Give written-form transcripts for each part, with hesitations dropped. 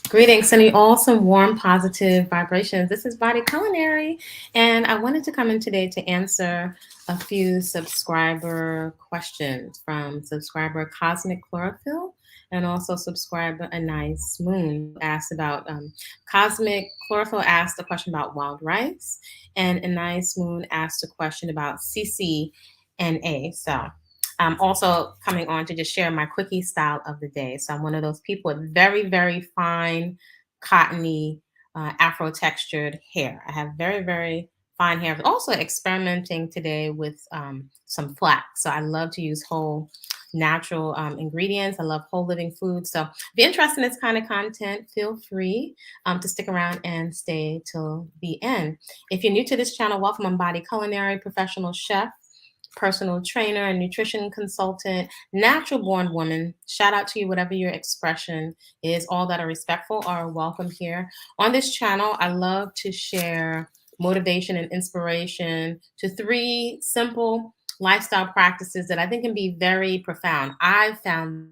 Greetings, sending you all some warm, positive vibrations. This is Body-Culinary, and I wanted to come in today to answer a few subscriber questions from subscriber Cosmic Chlorophyll and also subscriber A Nice Moon asked about Cosmic Chlorophyll asked a question about wild rice, and A Nice Moon asked a question about CCNA. So I'm also coming on to just share my quickie style of the day. So I'm one of those people with very, very fine, cottony, Afro textured hair. I have very, very fine hair. Also experimenting today with some flax. So I love to use whole natural ingredients. I love whole living foods. So if you're interested in this kind of content, feel free to stick around and stay till the end. If you're new to this channel, welcome. I'm Body-Culinary professional chef, personal trainer, and nutrition consultant, natural born woman. Shout out to you, whatever your expression is. All that are respectful are welcome here. On this channel, I love to share motivation and inspiration to 3 simple lifestyle practices that I think can be very profound. I've found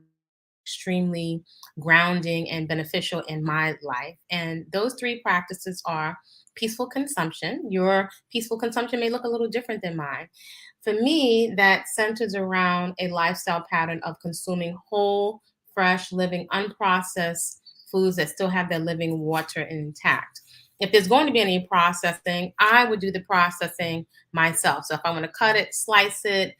extremely grounding and beneficial in my life. And those 3 practices are peaceful consumption. Your peaceful consumption may look a little different than mine. For me, that centers around a lifestyle pattern of consuming whole, fresh, living, unprocessed foods that still have their living water intact. If there's going to be any processing, I would do the processing myself. So if I want to cut it, slice it,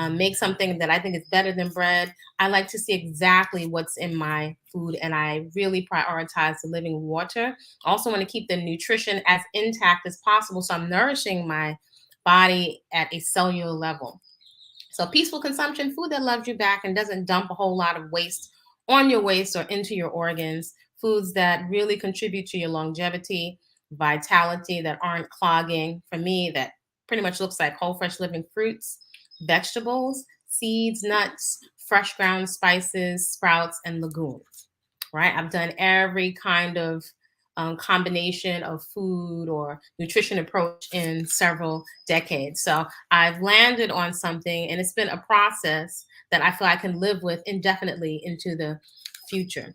make something that I think is better than bread, I like to see exactly what's in my food, and I really prioritize the living water. I also want to keep the nutrition as intact as possible, so I'm nourishing my body at a cellular level. So peaceful consumption, food that loves you back and doesn't dump a whole lot of waste on your waist or into your organs. Foods that really contribute to your longevity, vitality, that aren't clogging. For me, that pretty much looks like whole, fresh, living fruits, vegetables, seeds, nuts, fresh ground spices, sprouts, and legumes. Right? I've done every kind of combination of food or nutrition approach in several decades. So I've landed on something, and it's been a process that I feel I can live with indefinitely into the future.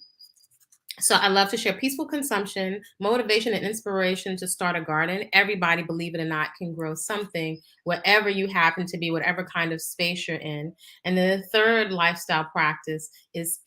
So I love to share peaceful consumption, motivation, and inspiration to start a garden. Everybody, believe it or not, can grow something, wherever you happen to be, whatever kind of space you're in. And then the third lifestyle practice is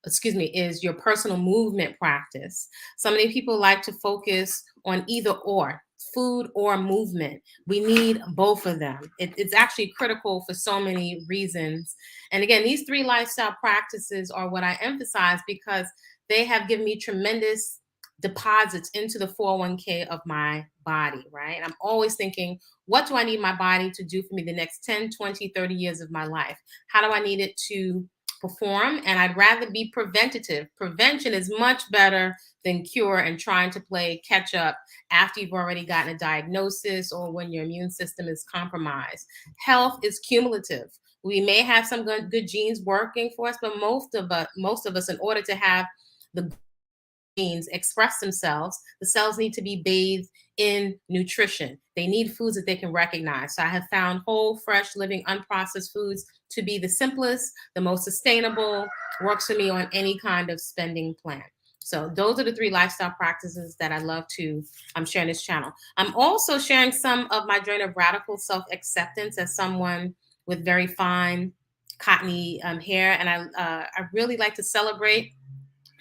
is your personal movement practice. So many people like to focus on either or, food or movement. We need both of them. It's actually critical for so many reasons. And again, these 3 lifestyle practices are what I emphasize because they have given me tremendous deposits into the 401k of my body, right? I'm always thinking, what do I need my body to do for me the next 10, 20, 30 years of my life? How do I need it to perform? And I'd rather be preventative. Prevention is much better than cure and trying to play catch up after you've already gotten a diagnosis or when your immune system is compromised. Health is cumulative. We may have some good genes working for us, but most of us, in order to have the genes express themselves, the cells need to be bathed in nutrition. They need foods that they can recognize. So I have found whole, fresh, living, unprocessed foods to be the simplest, the most sustainable, works for me on any kind of spending plan. So those are the 3 lifestyle practices that I love to share on this channel. I'm also sharing some of my journey of radical self-acceptance as someone with very fine, cottony hair. And I really like to celebrate,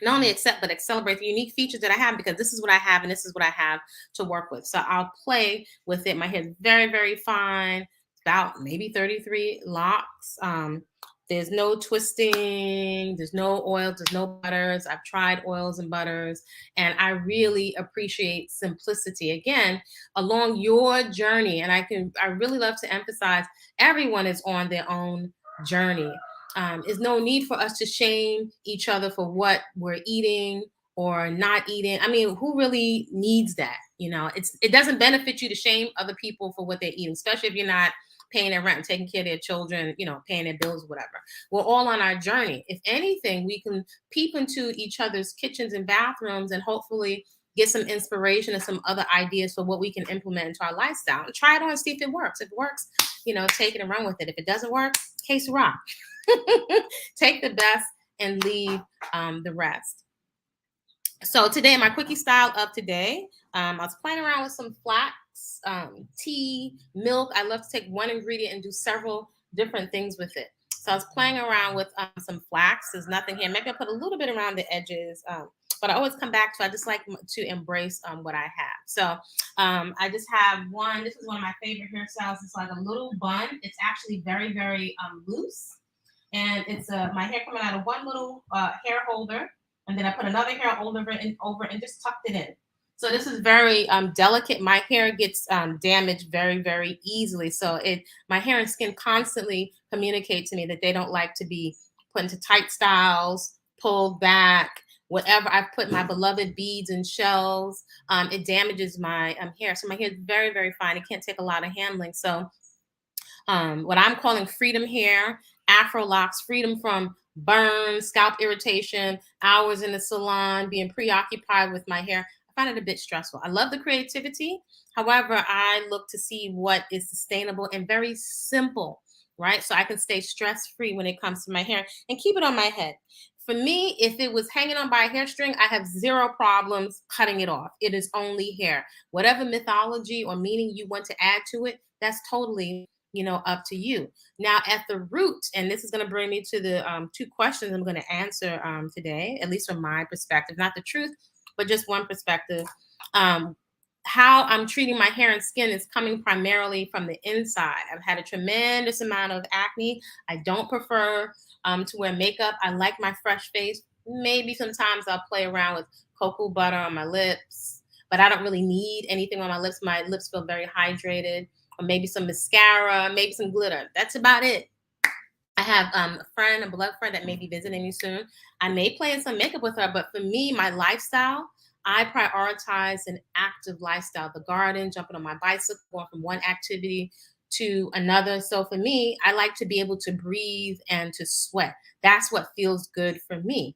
not only accept, but celebrate the unique features that I have, because this is what I have and this is what I have to work with. So I'll play with it. My hair is very, very fine. It's about maybe 33 locks. There's no twisting, there's no oils, there's no butters. I've tried oils and butters, and I really appreciate simplicity. Again, along your journey, and I really love to emphasize everyone is on their own journey. There's no need for us to shame each other for what we're eating or not eating. I mean, who really needs that? It doesn't benefit you to shame other people for what they're eating, especially if you're not paying their rent and taking care of their children, paying their bills, whatever. We're all on our journey. If anything, we can peep into each other's kitchens and bathrooms and hopefully get some inspiration and some other ideas for what we can implement into our lifestyle. And try it on and see if it works. If it works, take it and run with it. If it doesn't work, case rock. Take the best and leave the rest. So today, my quickie style of today, I was playing around with some flax, tea, milk. I love to take one ingredient and do several different things with it. So I was playing around with some flax. There's nothing here. Maybe I put a little bit around the edges, but I always come back to. I just like to embrace what I have. So I just have one. This is one of my favorite hairstyles. It's like a little bun. It's actually very, very loose, and it's my hair coming out of one little hair holder, and then I put another hair holder over and just tucked it in. So this is very delicate. My hair gets damaged very, very easily. So my hair and skin constantly communicate to me that they don't like to be put into tight styles, pulled back. Whatever I've put my beloved beads and shells, it damages my hair. So my hair is very, very fine. It can't take a lot of handling. So what I'm calling freedom hair, Afro locks, freedom from burns, scalp irritation, hours in the salon, being preoccupied with my hair. I find it a bit stressful. I love the creativity. However, I look to see what is sustainable and very simple, right? So I can stay stress-free when it comes to my hair and keep it on my head. For me, if it was hanging on by a hair string, I have zero problems cutting it off. It is only hair. Whatever mythology or meaning you want to add to it, that's totally up to you. Now, at the root, and this is going to bring me to the two questions I'm going to answer today, at least from my perspective, not the truth, but just one perspective. How I'm treating my hair and skin is coming primarily from the inside. I've had a tremendous amount of acne. I don't prefer to wear makeup. I like my fresh face. Maybe sometimes I'll play around with cocoa butter on my lips, but I don't really need anything on my lips. My lips feel very hydrated. Or maybe some mascara, maybe some glitter. That's about it. I have a beloved friend that may be visiting me soon. I may play in some makeup with her, but for me, my lifestyle, I prioritize an active lifestyle. The garden, jumping on my bicycle, going from one activity to another. So for me, I like to be able to breathe and to sweat. That's what feels good for me.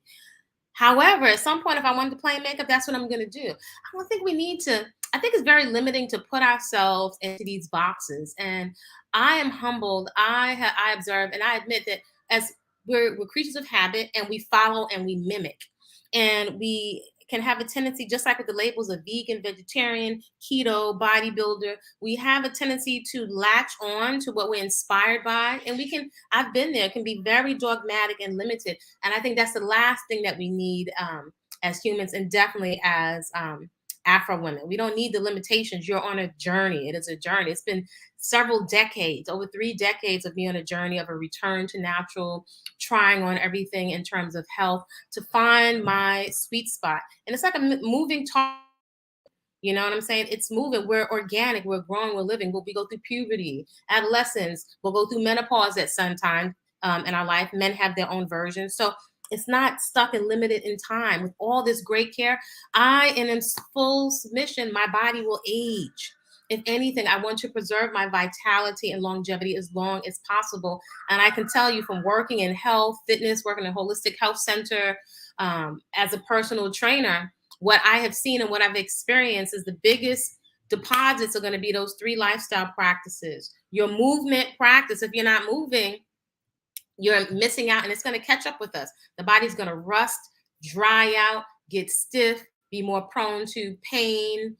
However, at some point, if I wanted to play makeup, that's what I'm going to do. I don't think we need to. I think it's very limiting to put ourselves into these boxes. And I am humbled. I observe and I admit that as we're creatures of habit and we follow and we mimic. And we can have a tendency, just like with the labels of vegan, vegetarian, keto, bodybuilder, we have a tendency to latch on to what we're inspired by. And I've been there, can be very dogmatic and limited. And I think that's the last thing that we need as humans, and definitely as Afro women. We don't need the limitations. You're on a journey. It is a journey. It's been several decades, over 3 decades of me on a journey of a return to natural, trying on everything in terms of health to find my sweet spot. And it's like a moving target. You know what I'm saying? It's moving. We're organic. We're growing. We're living. We go through puberty, adolescence. We'll go through menopause at some time in our life. Men have their own versions. So it's not stuck and limited in time. With all this great care, I am in full submission. My body will age. If anything, I want to preserve my vitality and longevity as long as possible. And I can tell you from working in health, fitness, working in a holistic health center, as a personal trainer, what I have seen and what I've experienced is the biggest deposits are going to be those 3 lifestyle practices. Your movement practice, if you're not moving, you're missing out and it's going to catch up with us. The body's going to rust, dry out, get stiff, be more prone to pain,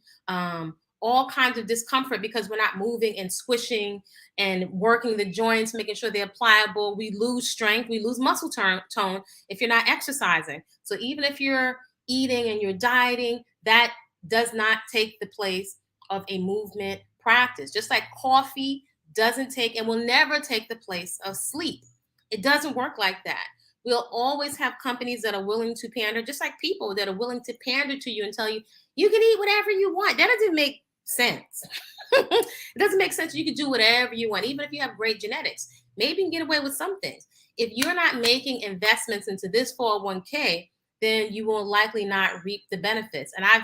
all kinds of discomfort because we're not moving and squishing and working the joints, making sure they're pliable. We lose strength, we lose muscle tone if you're not exercising. So even if you're eating and you're dieting, that does not take the place of a movement practice. Just like coffee doesn't take and will never take the place of sleep. It doesn't work like that. We'll always have companies that are willing to pander, just like people that are willing to pander to you and tell you, you can eat whatever you want. That doesn't make sense. It doesn't make sense. You can do whatever you want, even if you have great genetics. Maybe you can get away with some things. If you're not making investments into this 401k, then you will likely not reap the benefits. And I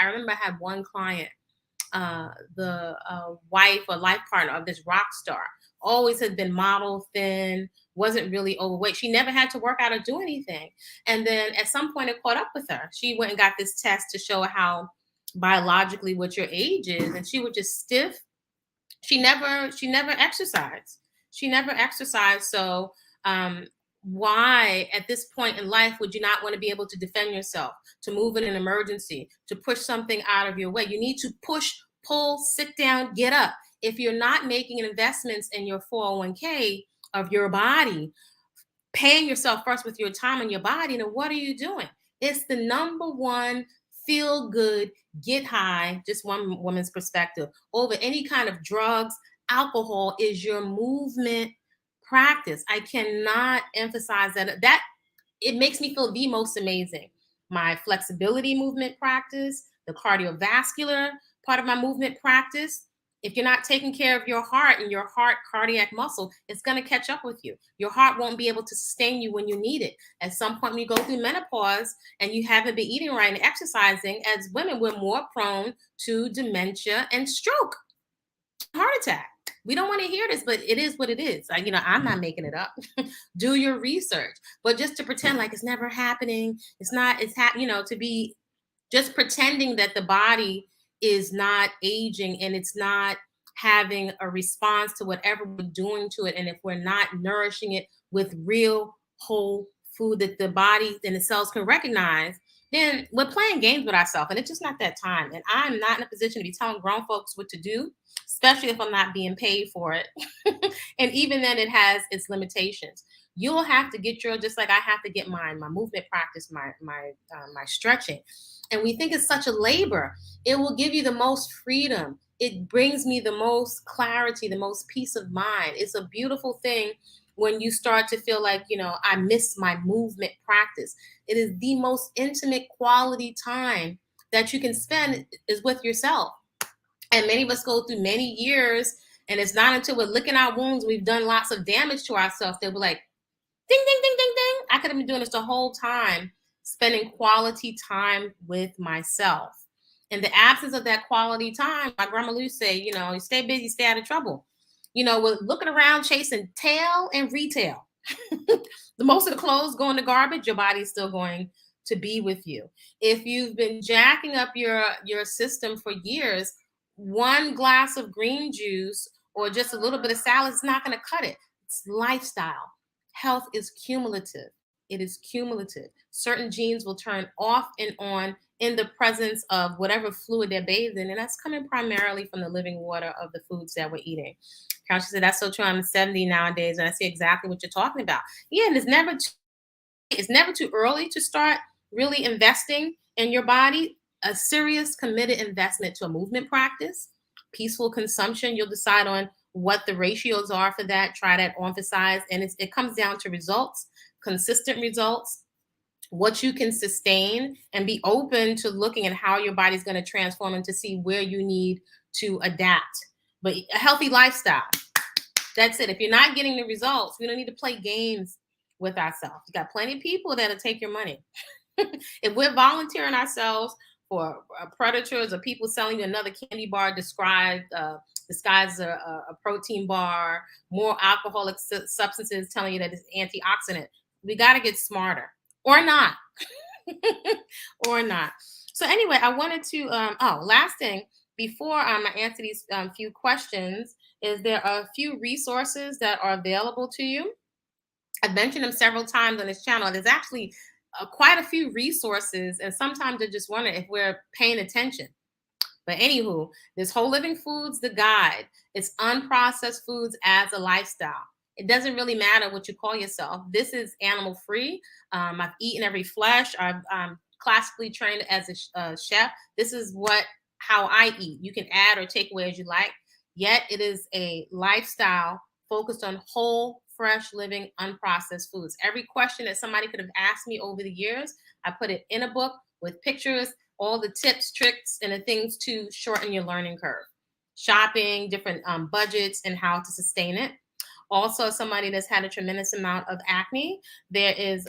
remember I had one client, the wife or life partner of this rock star, always had been model thin, wasn't really overweight. She never had to work out or do anything. And then at some point it caught up with her. She went and got this test to show how biologically what your age is. And she was just stiff. She never exercised. She never exercised. So why at this point in life would you not want to be able to defend yourself, to move in an emergency, to push something out of your way? You need to push, pull, sit down, get up. If you're not making investments in your 401k of your body, paying yourself first with your time and your body, then what are you doing? It's the number one feel good, get high, just one woman's perspective, over any kind of drugs. Alcohol is your movement practice. I cannot emphasize that it makes me feel the most amazing. My flexibility movement practice, the cardiovascular part of my movement practice. If you're not taking care of your heart and your heart cardiac muscle, it's going to catch up with you. Your heart won't be able to sustain you when you need it. At some point, when you go through menopause and you haven't been eating right and exercising, as women, we're more prone to dementia and stroke, heart attack. We don't want to hear this, but it is what it is. I'm not making it up. Do your research. But just to pretend like it's never happening, to be just pretending that the body is not aging and it's not having a response to whatever we're doing to it. And if we're not nourishing it with real whole food that the body and the cells can recognize, then we're playing games with ourselves. And it's just not that time. And I'm not in a position to be telling grown folks what to do, especially if I'm not being paid for it. And even then, it has its limitations. You'll have to get just like I have to get mine, my movement practice, my stretching. And we think it's such a labor. It will give you the most freedom. It brings me the most clarity, the most peace of mind. It's a beautiful thing when you start to feel like, I miss my movement practice. It is the most intimate quality time that you can spend is with yourself. And many of us go through many years, and it's not until we're licking our wounds, we've done lots of damage to ourselves, that we're like, ding, ding, ding, ding, ding. I could have been doing this the whole time, spending quality time with myself. In the absence of that quality time, my grandma used to say, you stay busy, stay out of trouble. We're looking around chasing tail and retail. The most of the clothes go in the garbage, your body's still going to be with you. If you've been jacking up your system for years, one glass of green juice or just a little bit of salad is not going to cut it. It's lifestyle. Health is cumulative. It is cumulative. Certain genes will turn off and on in the presence of whatever fluid they're bathed in, and that's coming primarily from the living water of the foods that we're eating. Kausha said, that's so true. I'm 70 nowadays, and I see exactly what you're talking about. Yeah, and it's never too early to start really investing in your body. A serious, committed investment to a movement practice, peaceful consumption. You'll decide on what the ratios are for that. Try that on for size. And it comes down to results, consistent results, what you can sustain, and be open to looking at how your body's going to transform and to see where you need to adapt. But a healthy lifestyle, that's it. If you're not getting the results, we don't need to play games with ourselves. You got plenty of people that'll take your money. If we're volunteering ourselves for predators or people selling you another candy bar disguised as a protein bar, more alcoholic substances telling you that it's antioxidant, we got to get smarter, or not. Or not. So anyway, I wanted to last thing before I answer these few questions is there are a few resources that are available to you. I've mentioned them several times on this channel. There's actually quite a few resources, and sometimes I just wonder if we're paying attention. But anywho, this Whole Living Foods, the guide, it's unprocessed foods as a lifestyle. It doesn't really matter what you call yourself. This is animal free. I've eaten every flesh. I'm classically trained as a chef. This is how I eat. You can add or take away as you like. Yet it is a lifestyle focused on whole, fresh, living, unprocessed foods. Every question that somebody could have asked me over the years, I put it in a book with pictures, all the tips, tricks, and the things to shorten your learning curve. Shopping, different budgets, and how to sustain it. Also, somebody that's had a tremendous amount of acne, there is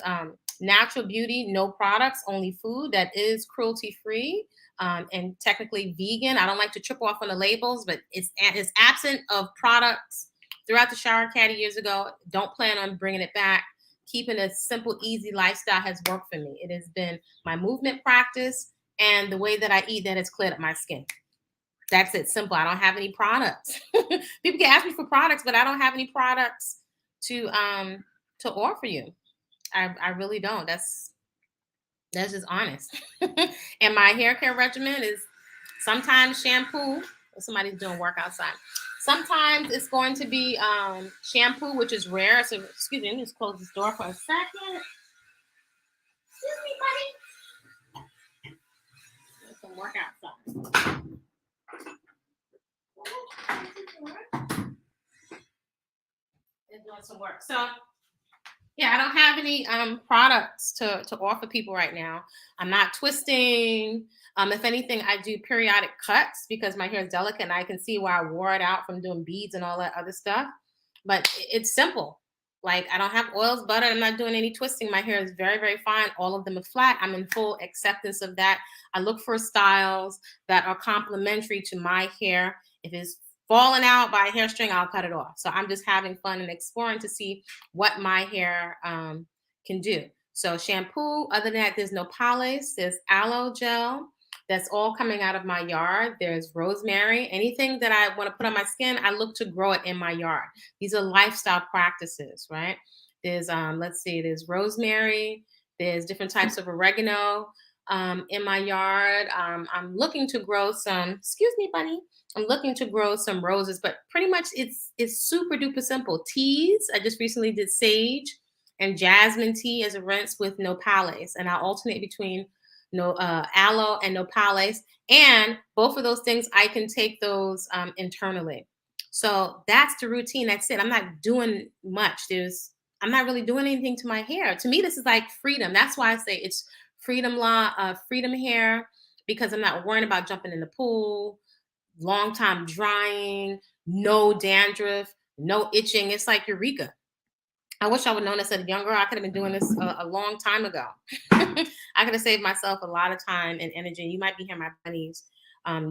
Natural Beauty, no products, only food that is cruelty-free and technically vegan. I don't like to trip off on the labels, but it's absent of products. Throughout the shower caddy years ago, don't plan on bringing it back. Keeping a simple, easy lifestyle has worked for me. It has been my movement practice and the way that I eat that has cleared up my skin. That's it. Simple. I don't have any products. People can ask me for products, but I don't have any products to offer you. I really don't. That's just honest. And my hair care regimen is sometimes shampoo. Somebody's doing work outside. Sometimes it's going to be shampoo, which is rare. So excuse me, let me just close this door for a second. Excuse me, buddy. There's some work outside. They're doing some work. So yeah, I don't have any products to offer people right now. I'm not twisting. If anything, I do periodic cuts because my hair is delicate and I can see where I wore it out from doing beads and all that other stuff. But it's simple. Like I don't have oils, butter. I'm not doing any twisting. My hair is very, very fine. All of them are flat. I'm in full acceptance of that. I look for styles that are complementary to my hair. If it's falling out by a hair string, I'll cut it off. So I'm just having fun and exploring to see what my hair can do. So shampoo, other than that, there's nopales, there's aloe gel. That's all coming out of my yard. There's rosemary. Anything that I want to put on my skin, I look to grow it in my yard. These are lifestyle practices, right? There's let's see, there's rosemary, there's different types of oregano in my yard. I'm looking to grow some, excuse me, bunny. I'm looking to grow some roses, but pretty much it's super duper simple. Teas, I just recently did sage and jasmine tea as a rinse with nopales, and I alternate between no aloe and nopales, and both of those things I can take those internally. So that's the routine. That's it. I'm not doing much. I'm not really doing anything to my hair. To me, this is like freedom. That's why I say it's freedom law, freedom hair, because I'm not worrying about jumping in the pool, long time drying, no dandruff, no itching. It's like eureka. I wish I would have known this as a young girl. I could have been doing this a long time ago. I could have saved myself a lot of time and energy. You might be hearing my bunnies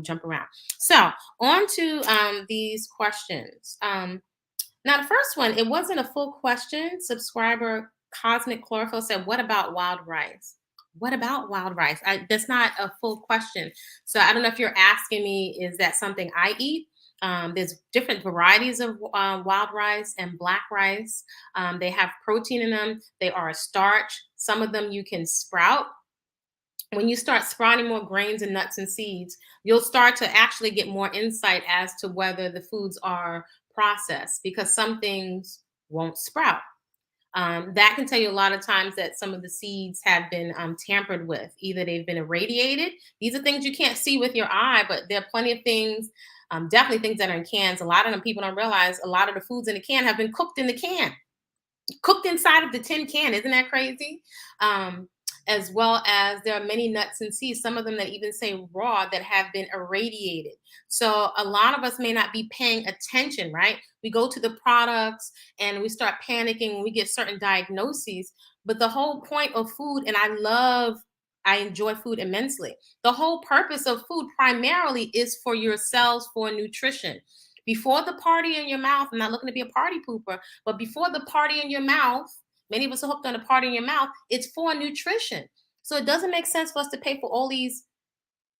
jump around. So on to these questions. Now, the first one, it wasn't a full question. Subscriber Cosmic Chlorophyll said, what about wild rice? What about wild rice? That's not a full question. So I don't know if you're asking me, is that something I eat? There's different varieties of wild rice and black rice. They have protein in them. They are a starch. Some of them you can sprout. When you start sprouting more grains and nuts and seeds, you'll start to actually get more insight as to whether the foods are processed, because some things won't sprout. That can tell you a lot of times that some of the seeds have been tampered with. Either they've been irradiated. These are things you can't see with your eye, but there are plenty of things, definitely things that are in cans. A lot of them people don't realize a lot of the foods in the can have been cooked in the can, cooked inside of the tin can. Isn't that crazy? As well as there are many nuts and seeds, some of them that even say raw, that have been irradiated. So a lot of us may not be paying attention, right? We go to the products and we start panicking when we get certain diagnoses. But the whole point of food, and I enjoy food immensely. The whole purpose of food primarily is for your cells, for nutrition. Before the party in your mouth, I'm not looking to be a party pooper, but before the party in your mouth, many of us are hooked on the party in your mouth, it's for nutrition. So it doesn't make sense for us to pay for all these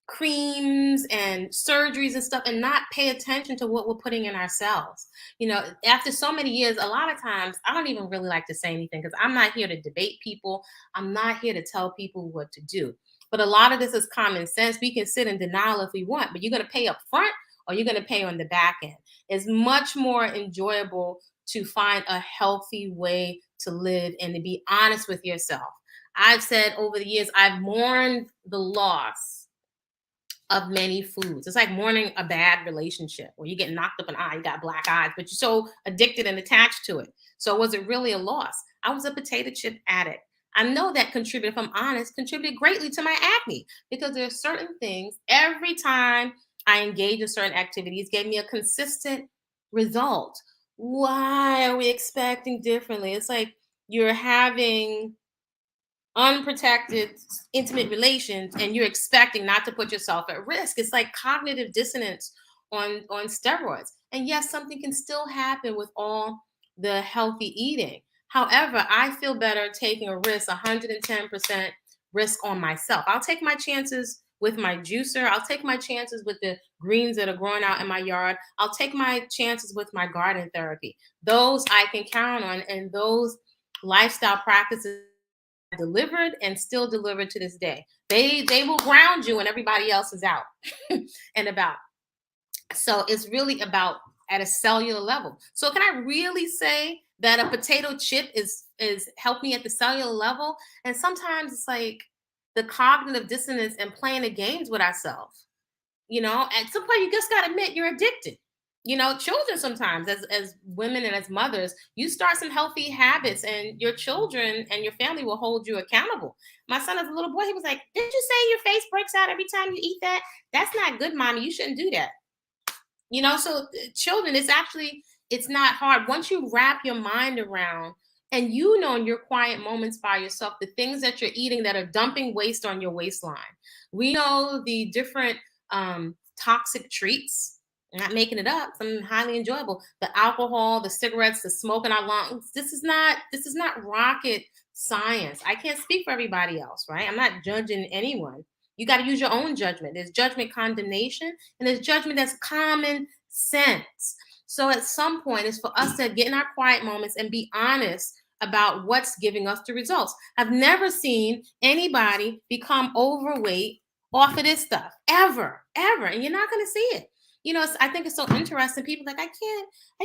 creams and surgeries and stuff and not pay attention to what we're putting in ourselves. You know, after so many years, a lot of times I don't even really like to say anything because I'm not here to debate people. I'm not here to tell people what to do. But a lot of this is common sense. We can sit in denial if we want, but you're going to pay up front or you're going to pay on the back end. It's much more enjoyable to find a healthy way to live and to be honest with yourself. I've said over the years, I've mourned the loss of many foods. It's like mourning a bad relationship where you get knocked up an eye, you got black eyes, but you're so addicted and attached to it. So was it really a loss? I was a potato chip addict. I know that contributed, if I'm honest, contributed greatly to my acne, because there are certain things every time I engage in certain activities gave me a consistent result. Why are we expecting differently? It's like you're having unprotected intimate relations and you're expecting not to put yourself at risk. It's like cognitive dissonance on steroids. And yes, something can still happen with all the healthy eating. However, I feel better taking a risk, 110% risk on myself. I'll take my chances with my juicer. I'll take my chances with the greens that are growing out in my yard. I'll take my chances with my garden therapy. Those I can count on, and those lifestyle practices delivered and still delivered to this day. They will ground you when everybody else is out and about. So it's really about at a cellular level. So can I really say that a potato chip is help me at the cellular level? And sometimes it's like the cognitive dissonance and playing the games with ourselves. At some point you just got to admit you're addicted. Children sometimes, as women and as mothers, you start some healthy habits, and your children and your family will hold you accountable. My son, as a little boy, he was like, "Did you say your face breaks out every time you eat that? That's not good, mommy. You shouldn't do that." So children, it's not hard once you wrap your mind around, and in your quiet moments by yourself, the things that you're eating that are dumping waste on your waistline. We know the different toxic treats. I'm not making it up. Some highly enjoyable. The alcohol, the cigarettes, the smoke in our lungs. This is not rocket science. I can't speak for everybody else, right? I'm not judging anyone. You got to use your own judgment. There's judgment condemnation, and there's judgment that's common sense. So at some point, it's for us to get in our quiet moments and be honest about what's giving us the results. I've never seen anybody become overweight off of this stuff ever, and you're not going to see it. I think it's so interesting. People like, I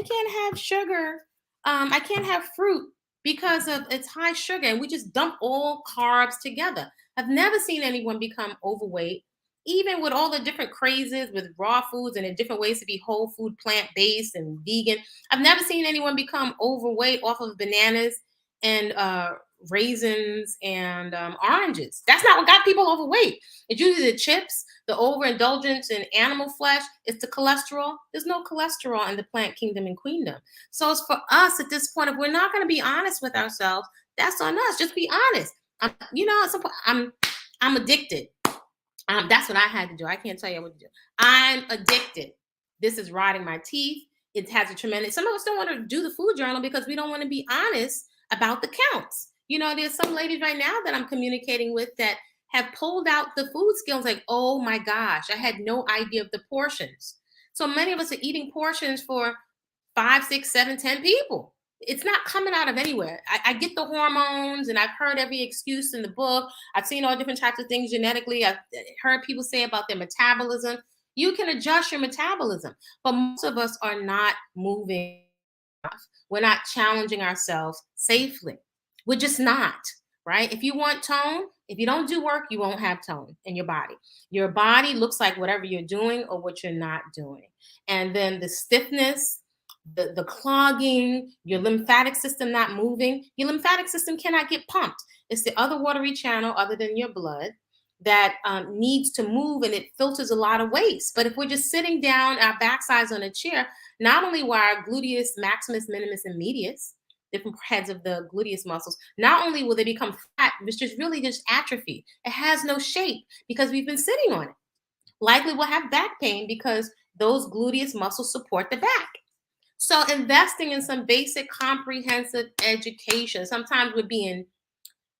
can't have sugar. I can't have fruit because of its high sugar, and we just dump all carbs together. I've never seen anyone become overweight, even with all the different crazes with raw foods and the different ways to be whole food, plant-based and vegan. I've never seen anyone become overweight off of bananas and raisins and oranges. That's not what got people overweight. It's usually the chips, the overindulgence in animal flesh. It's the cholesterol. There's no cholesterol in the plant kingdom and queendom. So it's for us at this point, if we're not going to be honest with ourselves, that's on us. Just be honest. At some point, I'm addicted. That's what I had to do. I can't tell you what to do. I'm addicted. This is rotting my teeth. It has a tremendous. Some of us don't want to do the food journal because we don't want to be honest about the counts. There's some ladies right now that I'm communicating with that have pulled out the food skills. Like, oh my gosh, I had no idea of the portions. So many of us are eating portions for 5, 6, 7, 10 people. It's not coming out of anywhere. I get the hormones, and I've heard every excuse in the book. I've seen all different types of things genetically. I've heard people say about their metabolism. You can adjust your metabolism, but most of us are not moving enough. We're not challenging ourselves safely. We're just not, right? If you want tone, if you don't do work, you won't have tone in your body. Your body looks like whatever you're doing or what you're not doing. And then the stiffness, the clogging, your lymphatic system not moving. Your lymphatic system cannot get pumped. It's the other watery channel other than your blood that needs to move, and it filters a lot of waste. But if we're just sitting down, our backsides on a chair, not only will our gluteus maximus, minimus, and medius, different heads of the gluteus muscles, not only will they become fat, which is really just atrophy. It has no shape because we've been sitting on it. Likely we'll have back pain because those gluteus muscles support the back. So investing in some basic comprehensive education, sometimes we're being,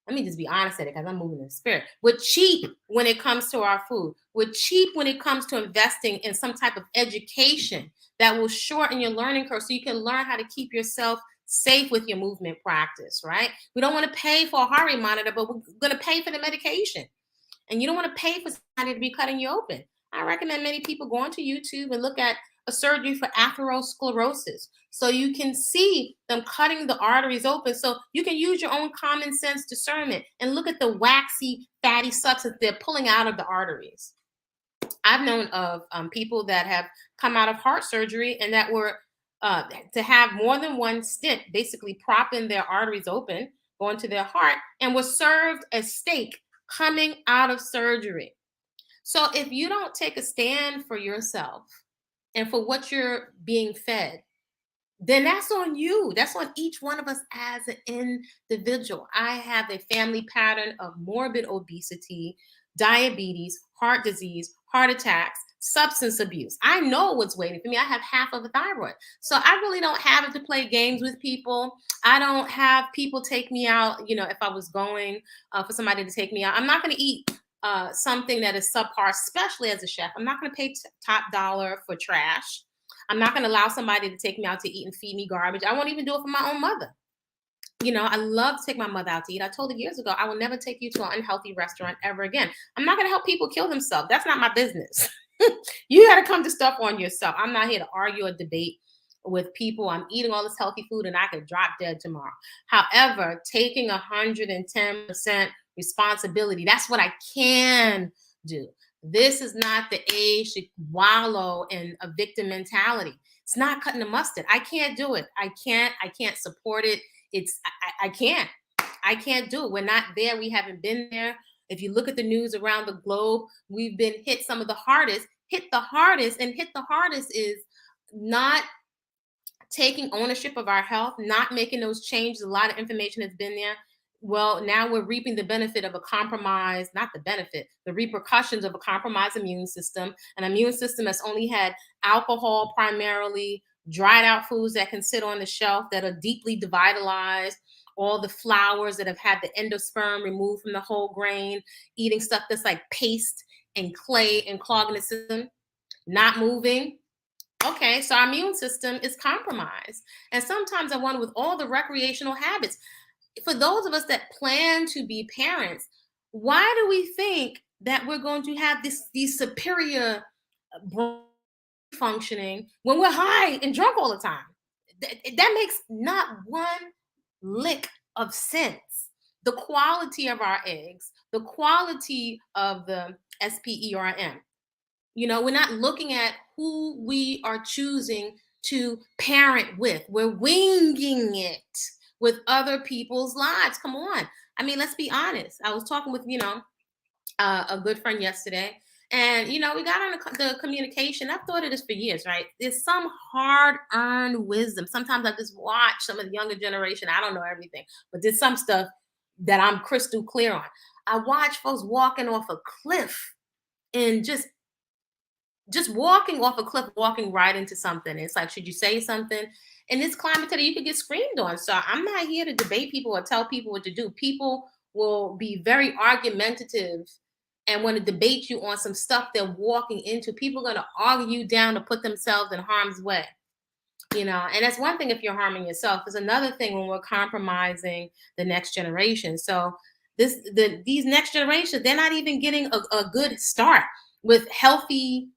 let me just be honest at it because I'm moving in the spirit. We're cheap when it comes to our food. We're cheap when it comes to investing in some type of education that will shorten your learning curve so you can learn how to keep yourself safe with your movement practice, right? We don't want to pay for a heart rate monitor, but we're going to pay for the medication. And you don't want to pay for somebody to be cutting you open. I recommend many people go onto YouTube and look at a surgery for atherosclerosis so you can see them cutting the arteries open, so you can use your own common sense discernment and look at the waxy fatty substance they're pulling out of the arteries. I've known of people that have come out of heart surgery and that were to have more than one stent basically propping their arteries open going to their heart, and was served a steak coming out of surgery. So if you don't take a stand for yourself and for what you're being fed, then that's on you. That's on each one of us as an individual. I have a family pattern of morbid obesity, diabetes, heart disease, heart attacks, substance abuse. I know what's waiting for me. I have half of a thyroid. So I really don't have it to play games with people. I don't have people take me out. If I was going for somebody to take me out, I'm not going to eat something that is subpar, especially as a chef. I'm not going to pay top dollar for trash. I'm not going to allow somebody to take me out to eat and feed me garbage. I won't even do it for my own mother. You know, I love to take my mother out to eat. I told her years ago, I will never take you to an unhealthy restaurant ever again. I'm not going to help people kill themselves. That's not my business. You got to come to stuff on yourself. I'm not here to argue or debate with people. I'm eating all this healthy food and I could drop dead tomorrow. However, taking 110% responsibility, that's what I can do. This is not the age to wallow in a victim mentality. It's not cutting the mustard. I can't do it. I can't support it. I can't. I can't do it. We're not there. We haven't been there. If you look at the news around the globe, we've been hit some of the hardest. Hit the hardest, and hit the hardest is not taking ownership of our health, not making those changes. A lot of information has been there. Well, now we're reaping the benefit of a compromise, not the benefit, the repercussions of a compromised immune system, an immune system that's only had alcohol primarily, dried out foods that can sit on the shelf that are deeply devitalized, all the flours that have had the endosperm removed from the whole grain, eating stuff that's like paste and clay and clogging the system, not moving. Okay, so our immune system is compromised. And sometimes I wonder, with all the recreational habits, for those of us that plan to be parents, why do we think that we're going to have these superior brain functioning when we're high and drunk all the time? That makes not one lick of sense. The quality of our eggs, the quality of the sperm. You know, we're not looking at who we are choosing to parent with. We're winging it with other people's lives. Come on. I mean, let's be honest. I was talking with, a good friend yesterday, and, we got on the communication. I've thought of this for years, right? There's some hard earned wisdom. Sometimes I just watch some of the younger generation. I don't know everything, but there's some stuff that I'm crystal clear on. I watch folks walking off a cliff and just walking off a cliff, walking right into something. It's like, should you say something? In this climate today, you could get screamed on. So I'm not here to debate people or tell people what to do. People will be very argumentative and want to debate you on some stuff they're walking into. People are going to argue you down to put themselves in harm's way. And that's one thing if you're harming yourself. There's another thing when we're compromising the next generation. So these next generations, they're not even getting a good start with healthy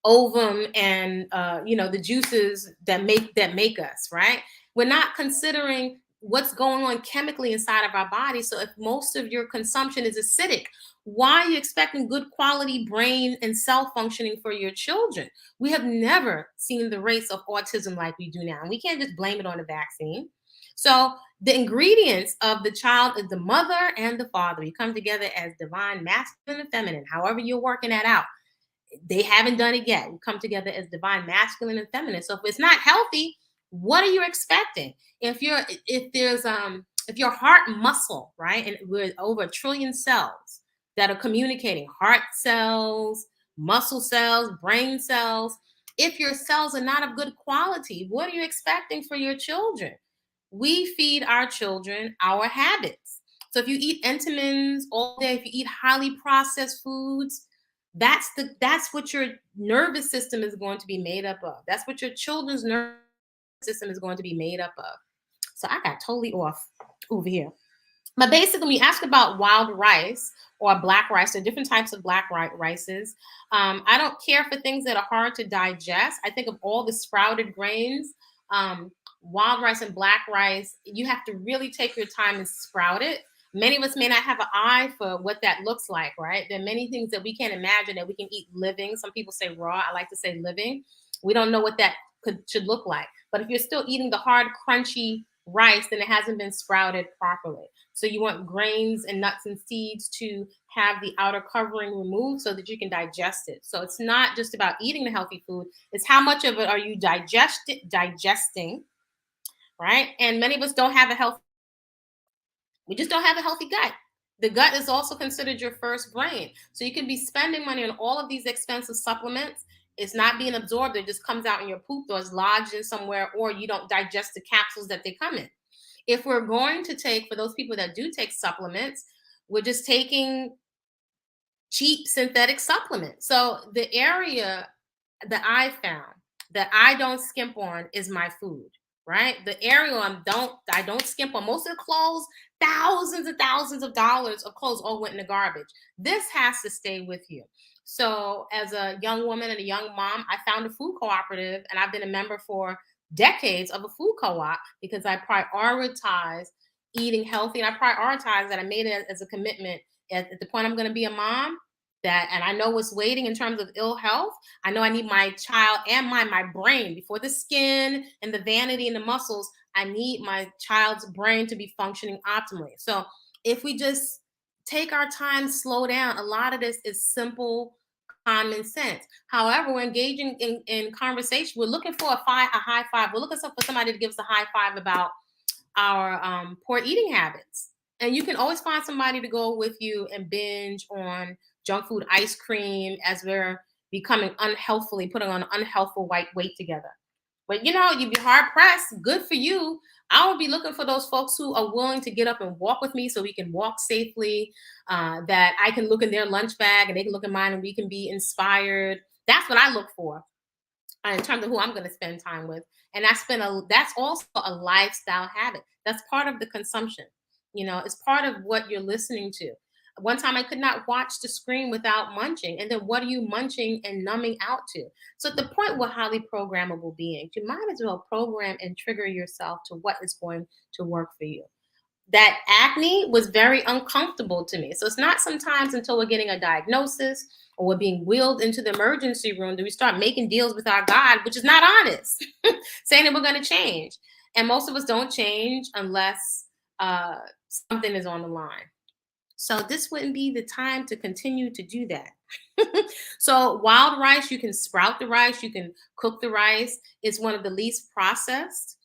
ovum and the juices that make us, right? We're not considering what's going on chemically inside of our body. So if most of your consumption is acidic, why are you expecting good quality brain and cell functioning for your children? We have never seen the rates of autism like we do now, and we can't just blame it on the vaccine. So the ingredients of the child is the mother and the father. You come together as divine masculine and feminine, however you're working that out. They haven't done it yet. We come together as divine masculine and feminine. So if it's not healthy, what are you expecting? If your heart muscle, right, and we're over 1 trillion cells that are communicating, heart cells, muscle cells, brain cells. If your cells are not of good quality, what are you expecting for your children? We feed our children our habits. So if you eat Entenmann's all day, if you eat highly processed foods, that's what your nervous system is going to be made up of. That's what your children's nervous system is going to be made up of. So I got totally off over here. But basically, when you ask about wild rice or black rice, there are different types of black rices. I don't care for things that are hard to digest. I think of all the sprouted grains, wild rice and black rice, you have to really take your time and sprout it. Many of us may not have an eye for what that looks like, right? There are many things that we can't imagine that we can eat living. Some people say raw. I like to say living. We don't know what that should look like. But if you're still eating the hard, crunchy rice, then it hasn't been sprouted properly. So you want grains and nuts and seeds to have the outer covering removed so that you can digest it. So it's not just about eating the healthy food. It's how much of it are you digesting, right? And many of us don't have we just don't have a healthy gut. The gut is also considered your first brain. So you can be spending money on all of these expensive supplements. It's not being absorbed. It just comes out in your poop or is lodged in somewhere, or you don't digest the capsules that they come in. If we're going to take, for those people that do take supplements, we're just taking cheap synthetic supplements. So the area that I found that I don't skimp on is my food. right? The Ariel, I don't skimp on most of the clothes. Thousands and thousands of dollars of clothes all went in the garbage. This has to stay with you. So as a young woman and a young mom, I found a food cooperative, and I've been a member for decades of a food co-op because I prioritize eating healthy, and I prioritize that I made it as a commitment at the point I'm going to be a mom, that, and I know what's waiting in terms of ill health. I know I need my child and my brain before the skin and the vanity and the muscles. I need my child's brain to be functioning optimally. So if we just take our time, slow down, a lot of this is simple common sense. However, we're engaging in conversation. We're looking for a high five. We're looking for somebody to give us a high five about our poor eating habits. And you can always find somebody to go with you and binge on junk food, ice cream, as we're becoming unhealthfully, putting on an unhealthful white weight together. But you'd be hard pressed. Good for you. I would be looking for those folks who are willing to get up and walk with me so we can walk safely, that I can look in their lunch bag and they can look in mine and we can be inspired. That's what I look for in terms of who I'm going to spend time with. And that's also a lifestyle habit. That's part of the consumption. It's part of what you're listening to. One time I could not watch the screen without munching. And then what are you munching and numbing out to? So at the point we're highly programmable beings, you might as well program and trigger yourself to what is going to work for you. That acne was very uncomfortable to me. So it's not sometimes until we're getting a diagnosis or we're being wheeled into the emergency room do we start making deals with our God, which is not honest, saying that we're going to change. And most of us don't change unless something is on the line. So this wouldn't be the time to continue to do that. So wild rice, you can sprout the rice, you can cook the rice. It's one of the least processed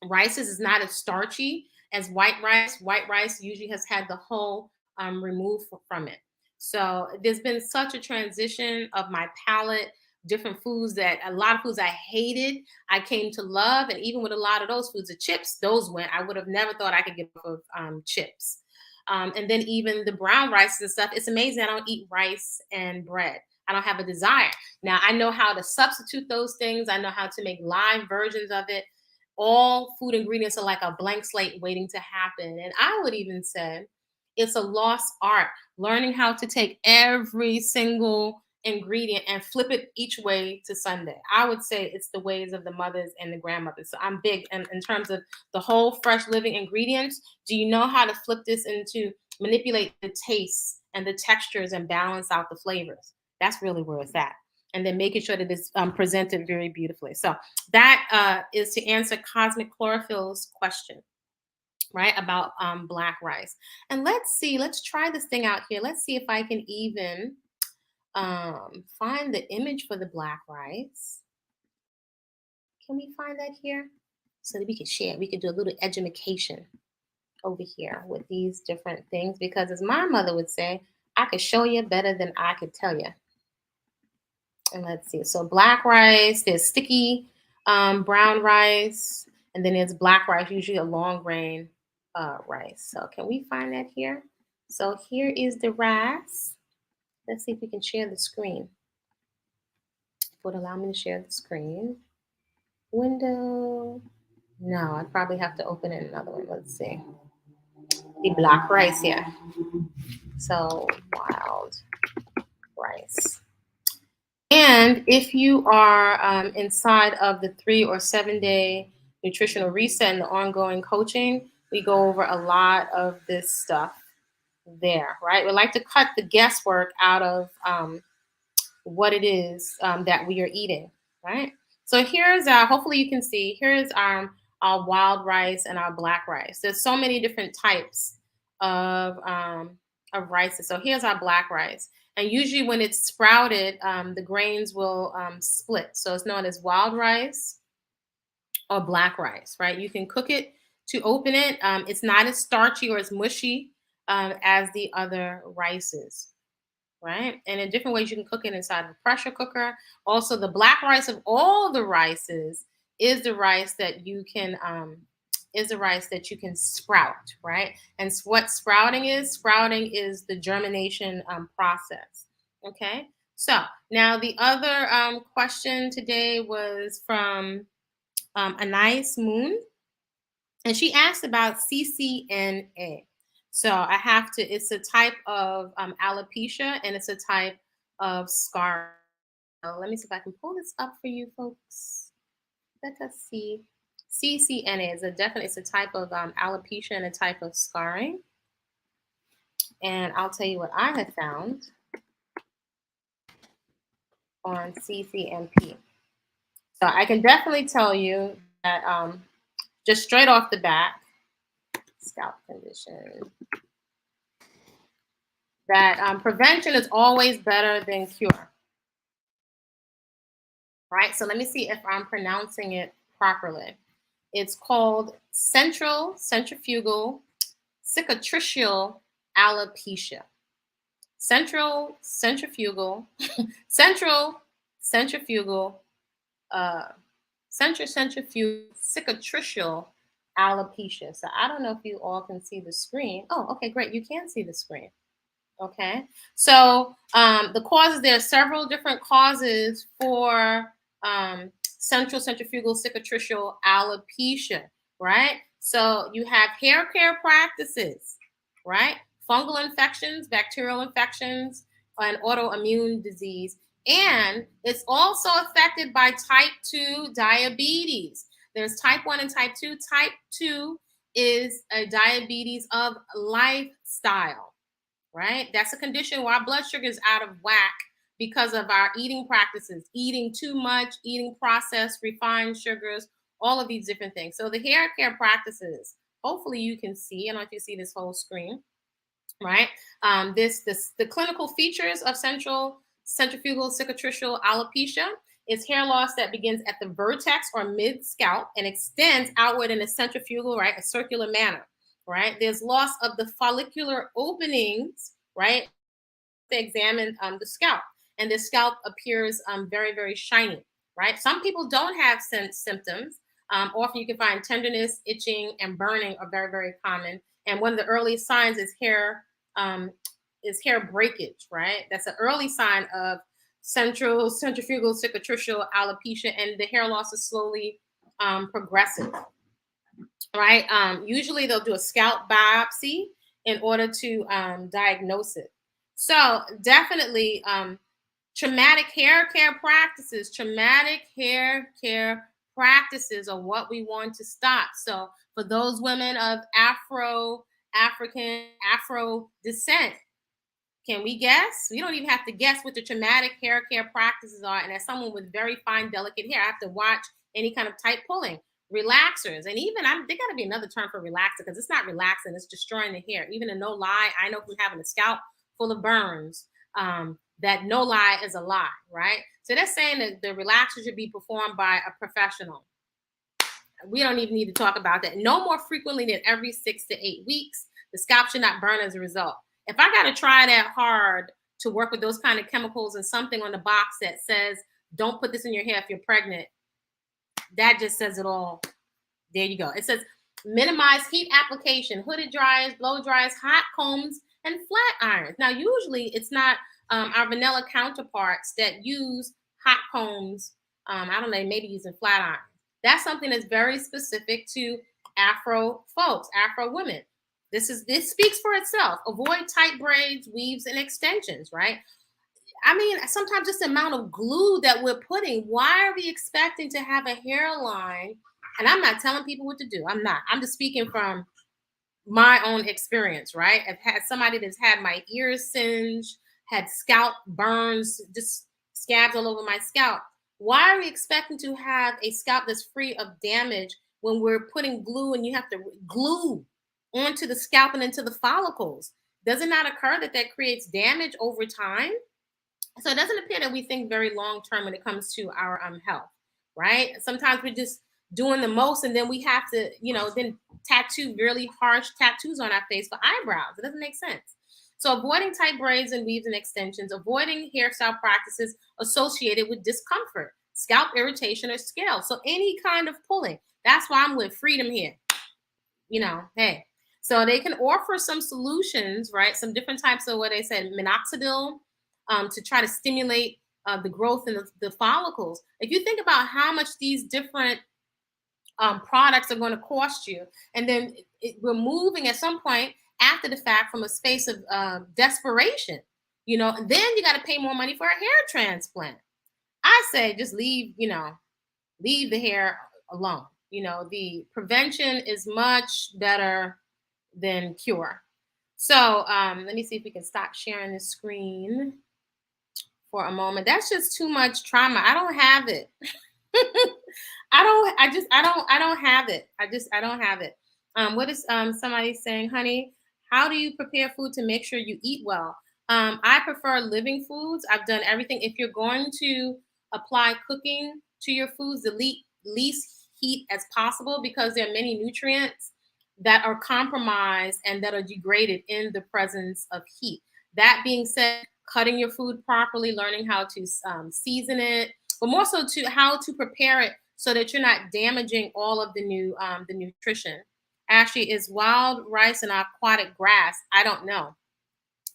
rices. Is not as starchy as white rice. White rice usually has had the hull removed from it. So there's been such a transition of my palate, different foods, that a lot of foods I hated, I came to love. And even with a lot of those foods, the chips, those went. I would have never thought I could get off of chips. And then even the brown rice and stuff, it's amazing. I don't eat rice and bread. I don't have a desire. Now I know how to substitute those things. I know how to make live versions of it. All food ingredients are like a blank slate waiting to happen. And I would even say it's a lost art, learning how to take every single ingredient and flip it each way to Sunday. I would say it's the ways of the mothers and the grandmothers. So I'm big in terms of the whole fresh living ingredients. Do you know how to flip this into manipulate the tastes and the textures and balance out the flavors? That's really where it's at. And then making sure that it's presented very beautifully. So that is to answer Cosmic Chlorophyll's question, right, about black rice. And let's try this thing out here. Let's see if I can even find the image for the black rice. Can we find that here? So that we can share. We can do a little education over here with these different things. Because as my mother would say, I could show you better than I could tell you. And let's see. So black rice, there's sticky brown rice, and then there's black rice, usually a long grain rice. So can we find that here? So here is the rice. Let's see if we can share the screen. It would allow me to share the screen. Window. No, I'd probably have to open it another one. Let's see. The black rice here. So wild rice. And if you are inside of the 3 or 7 day nutritional reset and the ongoing coaching, we go over a lot of this stuff there, right? We like to cut the guesswork out of what it is that we are eating, right? So here's hopefully you can see, here's our wild rice and our black rice. There's so many different types of rices. So here's our black rice. And usually when it's sprouted, the grains will split. So it's known as wild rice or black rice, right? You can cook it to open it. It's not as starchy or as mushy as the other rices, right? And in different ways, you can cook it inside of a pressure cooker. Also, the black rice of all the rices is the rice that you can sprout, right? And what sprouting is the germination process. Okay. So now the other question today was from a nice moon, and she asked about CCNA. So I have to. It's a type of alopecia, and it's a type of scar. Let me see if I can pull this up for you, folks. Let us see. CCNA is a definite. It's a type of alopecia and a type of scarring. And I'll tell you what I have found on CCNP. So I can definitely tell you that just straight off the bat, scalp condition, that prevention is always better than cure. Right? So let me see if I'm pronouncing it properly. It's called centrifugal cicatricial alopecia. Centrifugal, centrifugal, uh, centrifugal cicatricial alopecia. So I don't know if you all can see the screen. Oh, okay, great. You can see the screen. Okay. So the causes, there are several different causes for centrifugal cicatricial alopecia, right? So you have hair care practices, right? Fungal infections, bacterial infections, and autoimmune disease. And it's also affected by type 2 diabetes. There's type 1 and type 2. Type 2 is a diabetes of lifestyle, right? That's a condition where our blood sugar is out of whack because of our eating practices, eating too much, eating processed, refined sugars, all of these different things. So the hair care practices, hopefully you can see, I don't know if you see this whole screen, right? The clinical features of centrifugal cicatricial alopecia is hair loss that begins at the vertex or mid scalp and extends outward in a centrifugal, right, a circular manner, right? There's loss of the follicular openings, right? To examine the scalp, and the scalp appears very, very shiny, right? Some people don't have symptoms. Often you can find tenderness, itching, and burning are very, very common. And one of the early signs um, is hair breakage, right? That's an early sign of centrifugal cicatricial alopecia, and the hair loss is slowly progressive, right? Usually they'll do a scalp biopsy in order to diagnose it. So definitely traumatic hair care practices are what we want to stop. So for those women of Afro descent, can we guess? We don't even have to guess what the traumatic hair care practices are. And as someone with very fine, delicate hair, I have to watch any kind of tight pulling, relaxers, and even there got to be another term for relaxer because it's not relaxing; it's destroying the hair. Even a no lie, I know from having a scalp full of burns that no lie is a lie, right? So they're saying that the relaxer should be performed by a professional. We don't even need to talk about that. No more frequently than every 6 to 8 weeks. The scalp should not burn as a result. If I got to try that hard to work with those kind of chemicals and something on the box that says, don't put this in your hair if you're pregnant, that just says it all. There you go. It says minimize heat application, hooded dryers, blow dryers, hot combs, and flat irons. Now, usually it's not our vanilla counterparts that use hot combs. I don't know, maybe using flat irons. That's something that's very specific to Afro folks, Afro women. This speaks for itself. Avoid tight braids, weaves, and extensions, right? I mean, sometimes just the amount of glue that we're putting. Why are we expecting to have a hairline? And I'm not telling people what to do. I'm not. I'm just speaking from my own experience, right? I've had somebody that's had my ears singed, had scalp burns, just scabs all over my scalp. Why are we expecting to have a scalp that's free of damage when we're putting glue and you have to glue onto the scalp and into the follicles? Does it not occur that that creates damage over time? So it doesn't appear that we think very long term when it comes to our health, right? Sometimes we're just doing the most, and then we have to, then tattoo really harsh tattoos on our face for eyebrows. It doesn't make sense. So avoiding tight braids and weaves and extensions, avoiding hairstyle practices associated with discomfort, scalp irritation, or scale. So any kind of pulling. That's why I'm with Freedom here. Hey. So they can offer some solutions, right? Some different types of what they said, minoxidil, to try to stimulate the growth in the follicles. If you think about how much these different products are going to cost you. And then we're moving at some point after the fact from a space of desperation, and then you got to pay more money for a hair transplant. I say just leave the hair alone. The prevention is much better than cure. So let me see if we can stop sharing the screen for a moment. That's just too much trauma. I don't have it. I don't have it. I don't have it. What is somebody saying, honey, how do you prepare food to make sure you eat well? I prefer living foods. I've done everything. If you're going to apply cooking to your foods, the least heat as possible, because there are many nutrients that are compromised and that are degraded in the presence of heat. That being said, cutting your food properly, learning how to season it, but more so to how to prepare it so that you're not damaging all of the nutrition. Actually, is wild rice an aquatic grass? I don't know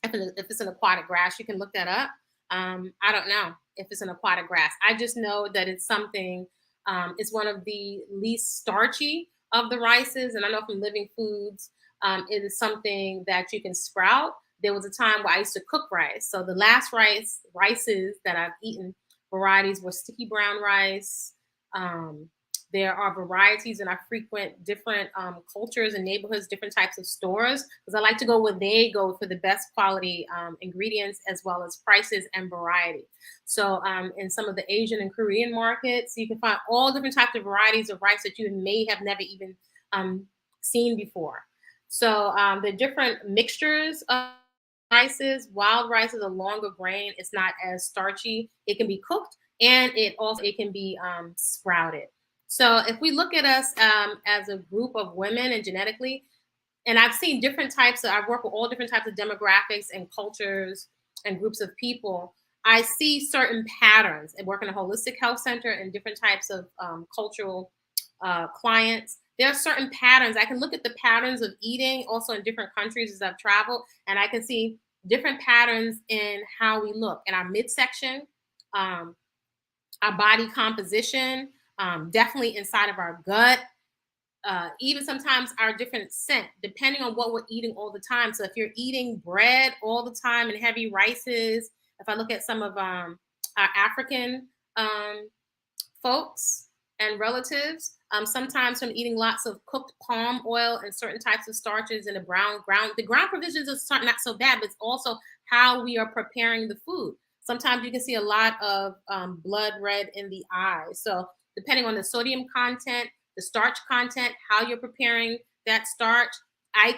if it's an aquatic grass. You can look that up. I don't know if it's an aquatic grass. I just know that it's something. It's one of the least starchy of the rices, and I know from living foods, it is something that you can sprout. There was a time where I used to cook rice. So the last rices that I've eaten varieties were sticky brown rice. There are varieties, and I frequent different cultures and neighborhoods, different types of stores, because I like to go where they go for the best quality ingredients, as well as prices and variety. So in some of the Asian and Korean markets, you can find all different types of varieties of rice that you may have never even seen before. So the different mixtures of rices. Wild rice is a longer grain. It's not as starchy. It can be cooked, and it can be sprouted. So if we look at us as a group of women and genetically, and I've seen different types of, I've worked with all different types of demographics and cultures and groups of people. I see certain patterns and work in a holistic health center and different types of cultural clients. There are certain patterns. I can look at the patterns of eating also in different countries as I've traveled, and I can see different patterns in how we look in our midsection, our body composition, definitely inside of our gut, even sometimes our different scent, depending on what we're eating all the time. So if you're eating bread all the time and heavy rices, if I look at some of our African folks and relatives, sometimes from eating lots of cooked palm oil and certain types of starches in the ground. The ground provisions are not so bad, but it's also how we are preparing the food. Sometimes you can see a lot of blood red in the eyes. So depending on the sodium content, the starch content, how you're preparing that starch,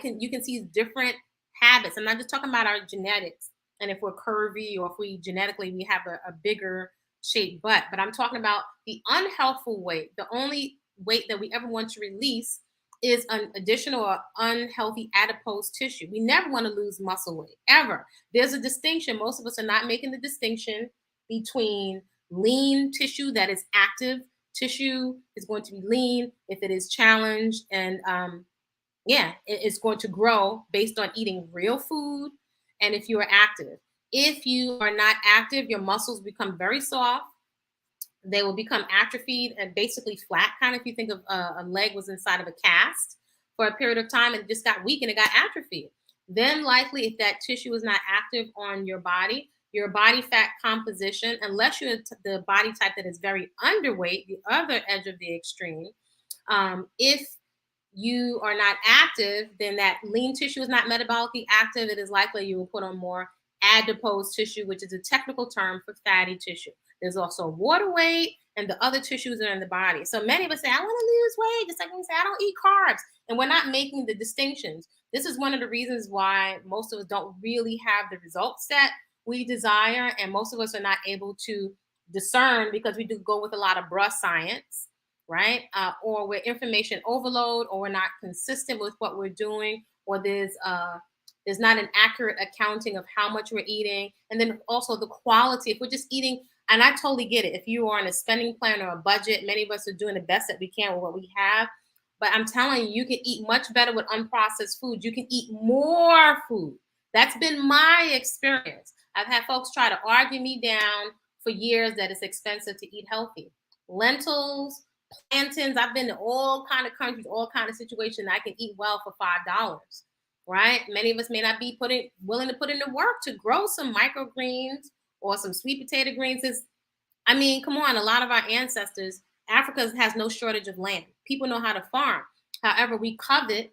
you can see different habits. I'm not just talking about our genetics and if we're curvy or if we genetically we have a bigger shaped butt, but I'm talking about the unhealthful weight. The only weight that we ever want to release is an additional or unhealthy adipose tissue. We never want to lose muscle weight, ever. There's a distinction. Most of us are not making the distinction between lean tissue that is active. Tissue is going to be lean if it is challenged, and it's going to grow based on eating real food and if you are active. If you are not active, your muscles become very soft. They will become atrophied and basically flat, kind of if you think of a leg was inside of a cast for a period of time and it just got weak and it got atrophied. Then likely if that tissue is not active on your body fat composition, unless you're the body type that is very underweight, the other edge of the extreme, if you are not active, then that lean tissue is not metabolically active. It is likely you will put on more adipose tissue, which is a technical term for fatty tissue. There's also water weight and the other tissues that are in the body. So many of us say, I want to lose weight. Just like we say, I don't eat carbs. And we're not making the distinctions. This is one of the reasons why most of us don't really have the results that we desire. And most of us are not able to discern because we do go with a lot of bruh science, right? Or we're information overload, or we're not consistent with what we're doing, or there's not an accurate accounting of how much we're eating. And then also the quality. If we're just eating, and I totally get it. If you are on a spending plan or a budget, many of us are doing the best that we can with what we have. But I'm telling you, you can eat much better with unprocessed food. You can eat more food. That's been my experience. I've had folks try to argue me down for years that it's expensive to eat healthy. Lentils, plantains. I've been to all kind of countries, all kind of situations. I can eat well for $5, right? Many of us may not be willing to put in the work to grow some microgreens or some sweet potato greens. I mean, come on, a lot of our ancestors, Africa has no shortage of land. People know how to farm. However, we covet,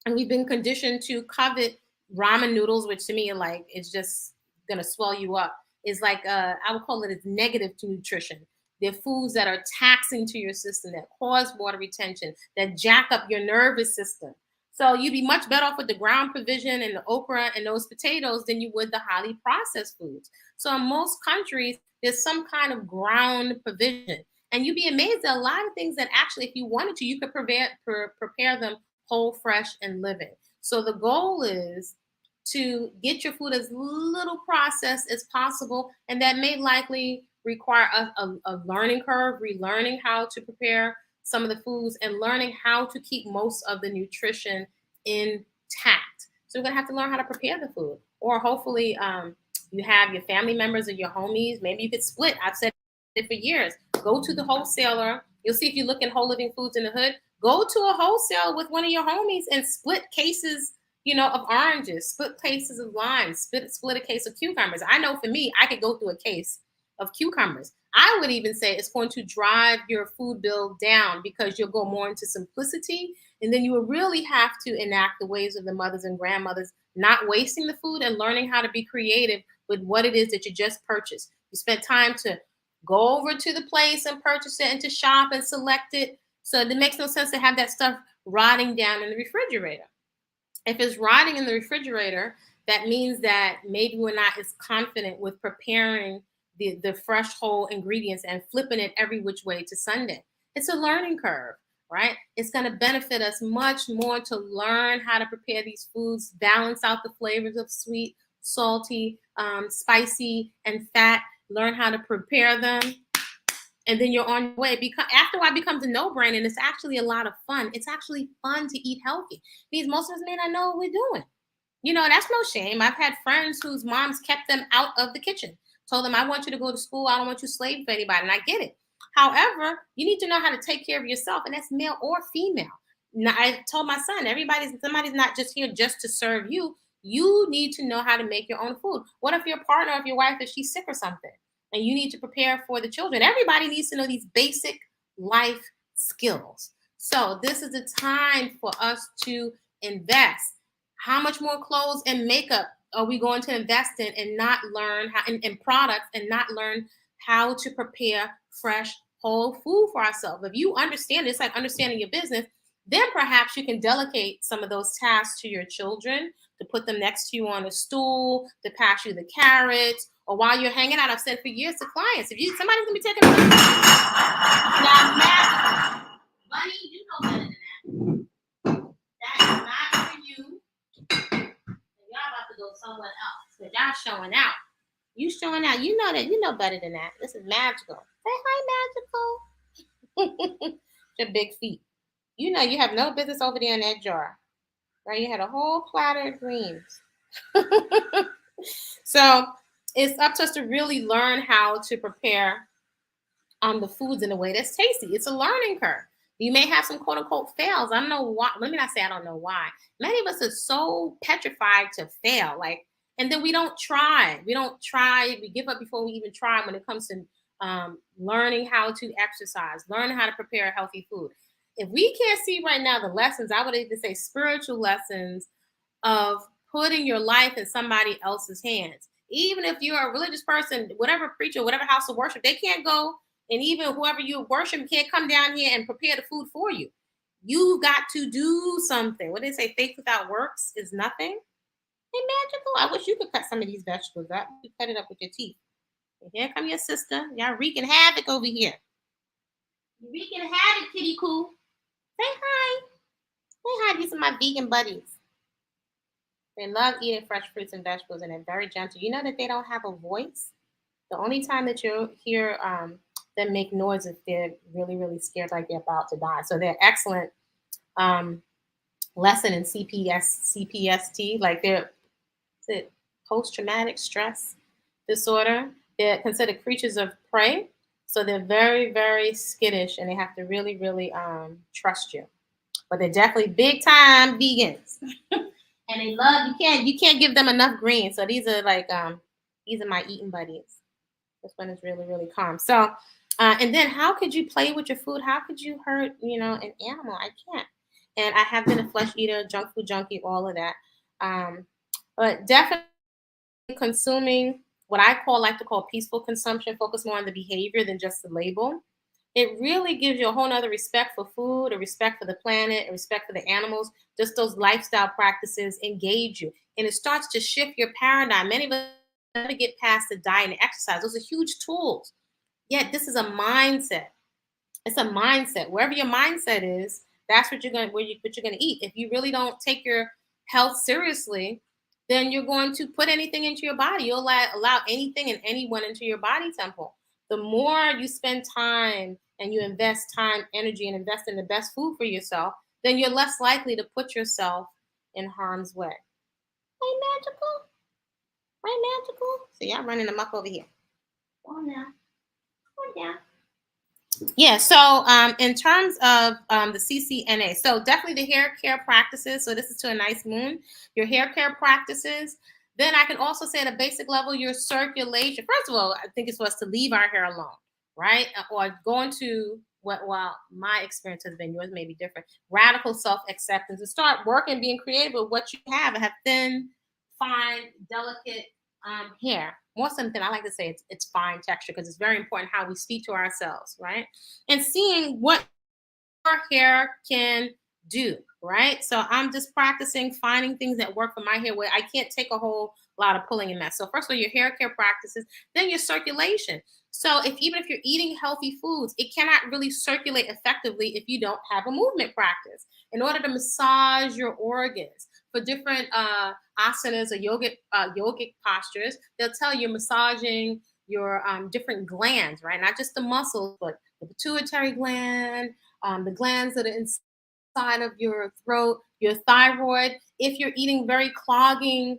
and we've been conditioned to covet ramen noodles, which to me are like, it's just gonna swell you up. It's like I would call it as negative to nutrition. They're foods that are taxing to your system, that cause water retention, that jack up your nervous system. So you'd be much better off with the ground provision and the okra and those potatoes than you would the highly processed foods. So in most countries, there's some kind of ground provision. And you'd be amazed at a lot of things that actually, if you wanted to, you could prepare them whole, fresh, and living. So the goal is to get your food as little processed as possible, and that may likely require a learning curve, relearning how to prepare some of the foods and learning how to keep most of the nutrition intact. So we're gonna have to learn how to prepare the food, or hopefully you have your family members or your homies. Maybe you could split. I've said it for years. Go to the wholesaler. You'll see if you look in Whole Living Foods in the Hood. Go to a wholesaler with one of your homies and split cases, of oranges, split cases of limes, split a case of cucumbers. I know for me, I could go through a case of cucumbers. I would even say it's going to drive your food bill down because you'll go more into simplicity. And then you will really have to enact the ways of the mothers and grandmothers, not wasting the food and learning how to be creative with what it is that you just purchased. You spent time to go over to the place and purchase it and to shop and select it. So it makes no sense to have that stuff rotting down in the refrigerator. If it's rotting in the refrigerator, that means that maybe we're not as confident with preparing the fresh whole ingredients and flipping it every which way to Sunday. It's a learning curve, right? It's going to benefit us much more to learn how to prepare these foods, balance out the flavors of sweet, salty, spicy, and fat, learn how to prepare them. And then you're on your way. After a while, it becomes a no-brainer, and it's actually a lot of fun. It's actually fun to eat healthy. Because most of us may not know what we're doing. That's no shame. I've had friends whose moms kept them out of the kitchen, told them, I want you to go to school. I don't want you to slave for anybody. And I get it. However, you need to know how to take care of yourself, and that's male or female. Now, I told my son, somebody's not just here just to serve you. You need to know how to make your own food. What if your partner, if your wife, if she's sick or something, and you need to prepare for the children? Everybody needs to know these basic life skills. So this is the time for us to invest. How much more clothes and makeup are we going to invest in and not learn how in products and not learn how to prepare fresh, whole food for ourselves? If you understand it's like understanding your business, then perhaps you can delegate some of those tasks to your children, to put them next to you on a stool, to pass you the carrots, or while you're hanging out. I've said for years to clients, if somebody's gonna be taking a now, Matt, Bunny, you know better than that. That is not for you. Y'all about to go somewhere else because y'all showing out. You showing out. You know that. You know better than that. This is magical. Say hi, magical. Your big feet. You have no business over there in that jar. Right? You had a whole platter of greens. So it's up to us to really learn how to prepare the foods in a way that's tasty. It's a learning curve. You may have some quote unquote fails. I don't know why. Let me not say I don't know why. Many of us are so petrified to fail. And then we don't try. We give up before we even try when it comes to learning how to exercise, learning how to prepare healthy food. If we can't see right now the lessons, I would even say spiritual lessons of putting your life in somebody else's hands. Even if you're a religious person, whatever preacher, whatever house of worship, they can't go, and even whoever you worship can't come down here and prepare the food for you. You got to do something. What do they say? Faith without works is nothing. Hey, magical. I wish you could cut some of these vegetables up. You cut it up with your teeth. And here come your sister. Y'all wreaking havoc over here. You're wreaking havoc, kitty cool. Say hi. Say hi to some of my vegan buddies. They love eating fresh fruits and vegetables, and they're very gentle. You know that they don't have a voice? The only time that you'll hear them make noise if they're really, really scared, like they're about to die. So they're excellent lesson in CPST, like they're post-traumatic stress disorder. They're considered creatures of prey. So they're very, very skittish, and they have to really, really trust you. But they're definitely big time vegans. And they love, you can't give them enough greens. So these are like these are my eating buddies. This one is really, really calm. So and then how could you play with your food? How could you hurt, an animal? I can't. And I have been a flesh eater, junk food junkie, all of that. Um, but definitely consuming what I like to call peaceful consumption, focus more on the behavior than just the label. It really gives you a whole nother respect for food, a respect for the planet, a respect for the animals. Just those lifestyle practices engage you. And it starts to shift your paradigm. Many of us never get past the diet and exercise. Those are huge tools. Yet this is a mindset. It's a mindset. Wherever your mindset is, that's what you're gonna eat. If you really don't take your health seriously, then you're going to put anything into your body. You'll allow anything and anyone into your body temple. The more you spend time and you invest time, energy, and invest in the best food for yourself, then you're less likely to put yourself in harm's way. Hey, magical. Hey, magical. So y'all running amok over here. Come on now. Come on down. Yeah, so in terms of the CCNA, so definitely the hair care practices. So this is to a nice moon. Your hair care practices. Then I can also say at a basic level, your circulation. First of all, I think it's for us to leave our hair alone, right? Or go into what, well, my experience has been, yours may be different. Radical self-acceptance and start working, being creative with what you have. I have thin, fine, delicate hair. More than thin, I like to say it's fine texture because it's very important how we speak to ourselves, right? And seeing what our hair can do, right? So I'm just practicing finding things that work for my hair where I can't take a whole lot of pulling in that. So first of all, your hair care practices, then your circulation. So even if you're eating healthy foods, it cannot really circulate effectively if you don't have a movement practice. In order to massage your organs for different asanas or yogic postures, they'll tell you massaging your different glands, right? Not just the muscles, but the pituitary gland, the glands that are inside of your throat, your thyroid. If you're eating very clogging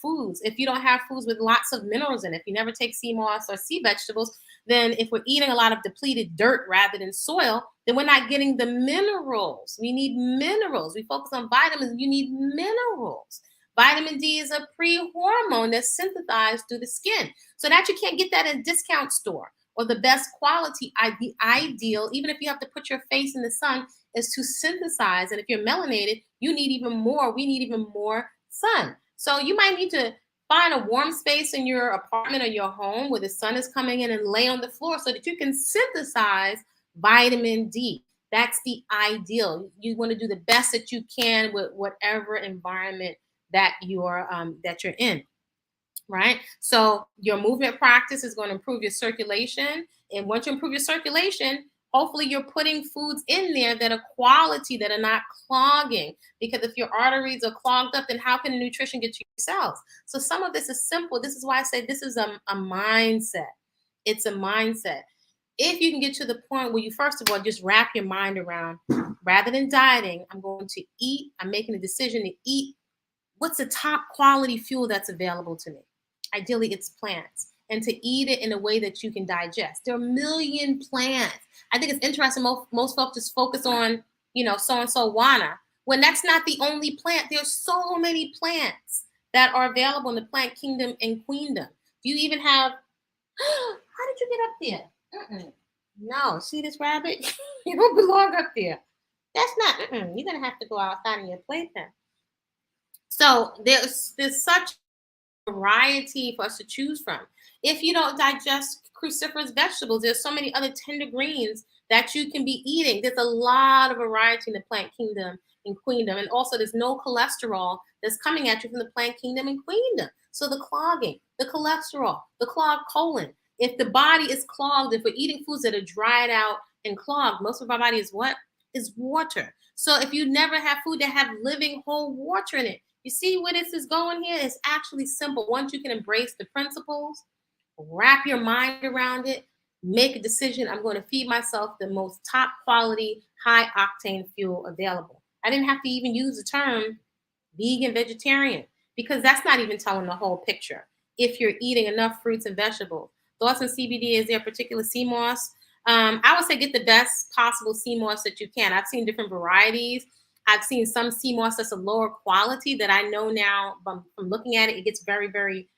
foods, if you don't have foods with lots of minerals in it, if you never take sea moss or sea vegetables, then if we're eating a lot of depleted dirt rather than soil, then we're not getting the minerals. We need minerals. We focus on vitamins. You need minerals. Vitamin D is a pre-hormone that's synthesized through the skin. So that you can't get that in a discount store or the best quality. The ideal, even if you have to put your face in the sun, is to synthesize. And if you're melanated, you need even more. We need even more sun. So you might need to find a warm space in your apartment or your home where the sun is coming in and lay on the floor so that you can synthesize vitamin D. That's the ideal. You want to do the best that you can with whatever environment that you're in, right? So your movement practice is going to improve your circulation, and once you improve your circulation, hopefully you're putting foods in there that are quality, that are not clogging. Because if your arteries are clogged up, then how can the nutrition get to your cells? So some of this is simple. This is why I say this is a mindset. It's a mindset. If you can get to the point where you, first of all, just wrap your mind around, rather than dieting, I'm going to eat. I'm making a decision to eat what's the top quality fuel that's available to me. Ideally, it's plants. And to eat it in a way that you can digest. There are a million plants. I think it's interesting. Most folks just focus on, so-and-so wanna. When that's not the only plant. There's so many plants that are available in the plant kingdom and queendom. Do you even have, how did you get up there? No, see this rabbit? You don't belong up there. That's not, you're going to have to go outside in your playpen. So there's such variety for us to choose from. If you don't digest cruciferous vegetables, there's so many other tender greens that you can be eating. There's a lot of variety in the plant kingdom and queendom. And also there's no cholesterol that's coming at you from the plant kingdom and queendom. So the clogging, the cholesterol, the clogged colon. If the body is clogged, if we're eating foods that are dried out and clogged, most of our body is what? Is water. So if you never have food that have living whole water in it, you see where this is going here? It's actually simple. Once you can embrace the principles, wrap your mind around it, make a decision. I'm going to feed myself the most top quality, high octane fuel available. I didn't have to even use the term vegan, vegetarian, because that's not even telling the whole picture. If you're eating enough fruits and vegetables, Thoughts on CBD? Is there a particular sea moss? I would say get the best possible sea moss that you can. I've seen different varieties. I've seen some sea moss that's a lower quality that I know now from looking at it, it gets very, very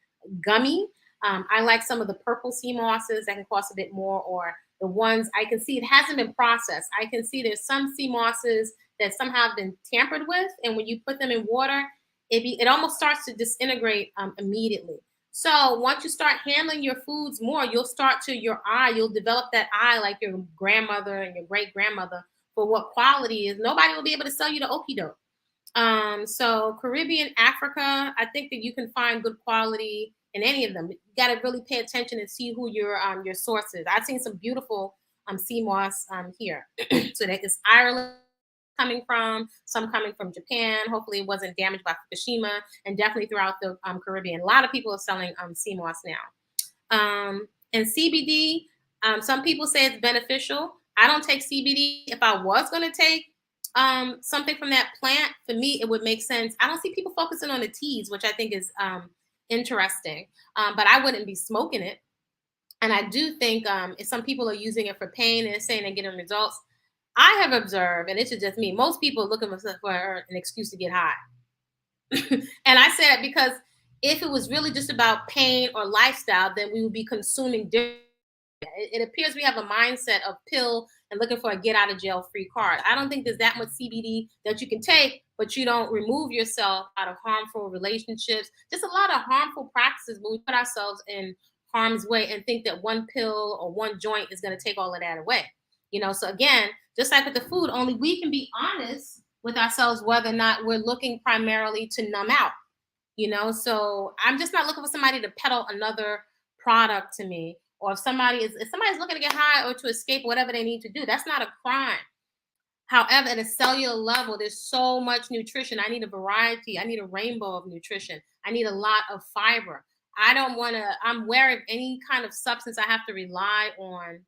gummy. I like some of the purple sea mosses that can cost a bit more, or the ones I can see it hasn't been processed. I can see there's some sea mosses that somehow have been tampered with, and when you put them in water, it almost starts to disintegrate immediately. So once you start handling your foods more, you'll develop that eye like your grandmother and your great grandmother for what quality is. Nobody will be able to sell you the okie doke. So Caribbean, Africa, I think that you can find good quality in any of them. You got to really pay attention and see who your source is. I've seen some beautiful sea moss here. So that is Ireland coming from, some coming from Japan. Hopefully it wasn't damaged by Fukushima, and definitely throughout the Caribbean. A lot of people are selling sea moss now. And CBD, some people say it's beneficial. I don't take CBD. If I was going to take something from that plant, for me, it would make sense. I don't see people focusing on the teas, which I think is interesting, but I wouldn't be smoking it. And I do think if some people are using it for pain and saying they're getting results, I have observed, and this is just me, most people are looking for an excuse to get high. And I say that because if it was really just about pain or lifestyle, then we would be consuming different. It appears we have a mindset of pill and looking for a get out of jail free card. I don't think there's that much CBD that you can take, but you don't remove yourself out of harmful relationships. Just a lot of harmful practices, but we put ourselves in harm's way and think that one pill or one joint is going to take all of that away. So again, just like with the food, only we can be honest with ourselves whether or not we're looking primarily to numb out. So I'm just not looking for somebody to peddle another product to me, or if somebody's looking to get high or to escape whatever they need to do, that's not a crime. However, at a cellular level, there's so much nutrition. I need a variety. I need a rainbow of nutrition. I need a lot of fiber. I'm wary of any kind of substance I have to rely on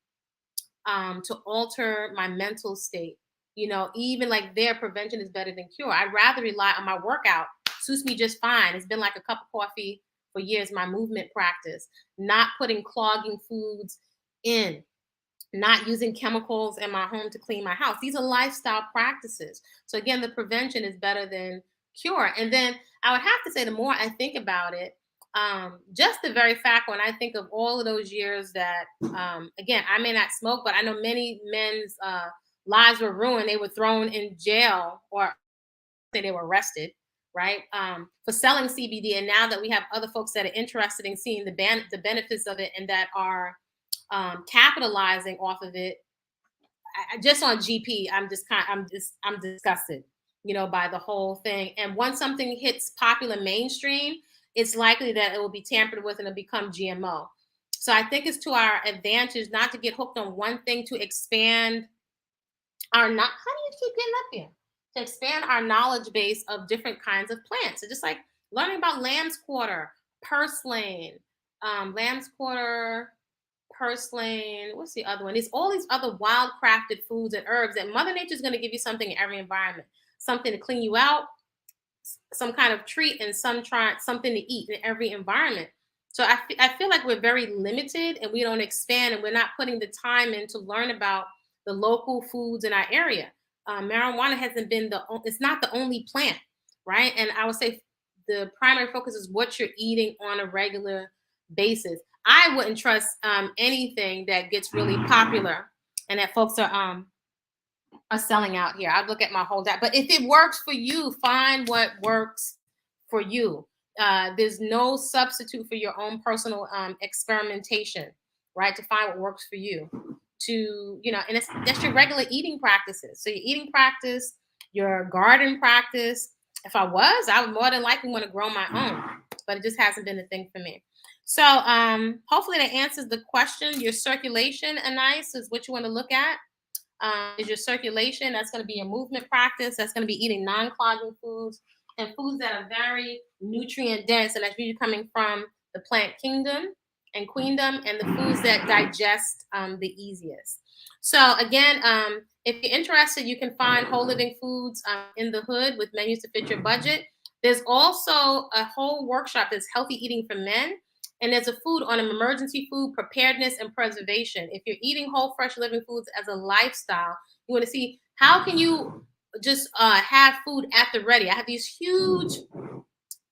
to alter my mental state. Even like their prevention is better than cure. I'd rather rely on my workout. Suits me just fine. It's been like a cup of coffee for years, my movement practice, not putting clogging foods in, not using chemicals in my home to clean my house. These are lifestyle practices. So again, the prevention is better than cure. And then I would have to say, the more I think about it, just the very fact when I think of all of those years that, again, I may not smoke, but I know many men's lives were ruined. They were thrown in jail, or they were arrested, right, for selling CBD. And now that we have other folks that are interested in seeing the benefits of it and that are capitalizing off of it, just on GP, I'm disgusted, by the whole thing. And once something hits popular mainstream, it's likely that it will be tampered with and it'll become GMO. So I think it's to our advantage not to get hooked on one thing, to expand our not. How do you keep getting up here? To expand our knowledge base of different kinds of plants. So just like learning about lamb's quarter, purslane, purslane. What's the other one? There's all these other wild crafted foods and herbs that Mother Nature is going to give you something in every environment, something to clean you out, some kind of treat, and something to eat in every environment. So I feel like we're very limited and we don't expand, and we're not putting the time in to learn about the local foods in our area. Marijuana hasn't been it's not the only plant, right? And I would say the primary focus is what you're eating on a regular basis. I wouldn't trust anything that gets really popular and that folks are selling out here. I'd look at my whole diet. But if it works for you, find what works for you. There's no substitute for your own personal experimentation, right? To find what works for you. And that's your regular eating practices. So your eating practice, your garden practice. If I would more than likely want to grow my own, but it just hasn't been a thing for me. So hopefully that answers the question. Your circulation, Anais, is what you want to look at. Is your circulation. That's going to be your movement practice. That's going to be eating non-clogging foods and foods that are very nutrient dense, and that's usually coming from the plant kingdom and queendom, and the foods that digest the easiest. So again, if you're interested, you can find Whole Living Foods in the hood with menus to fit your budget. There's also a whole workshop that's healthy eating for men. And there's a food on emergency food preparedness and preservation. If you're eating whole, fresh, living foods as a lifestyle, you want to see how can you just have food at the ready. I have these huge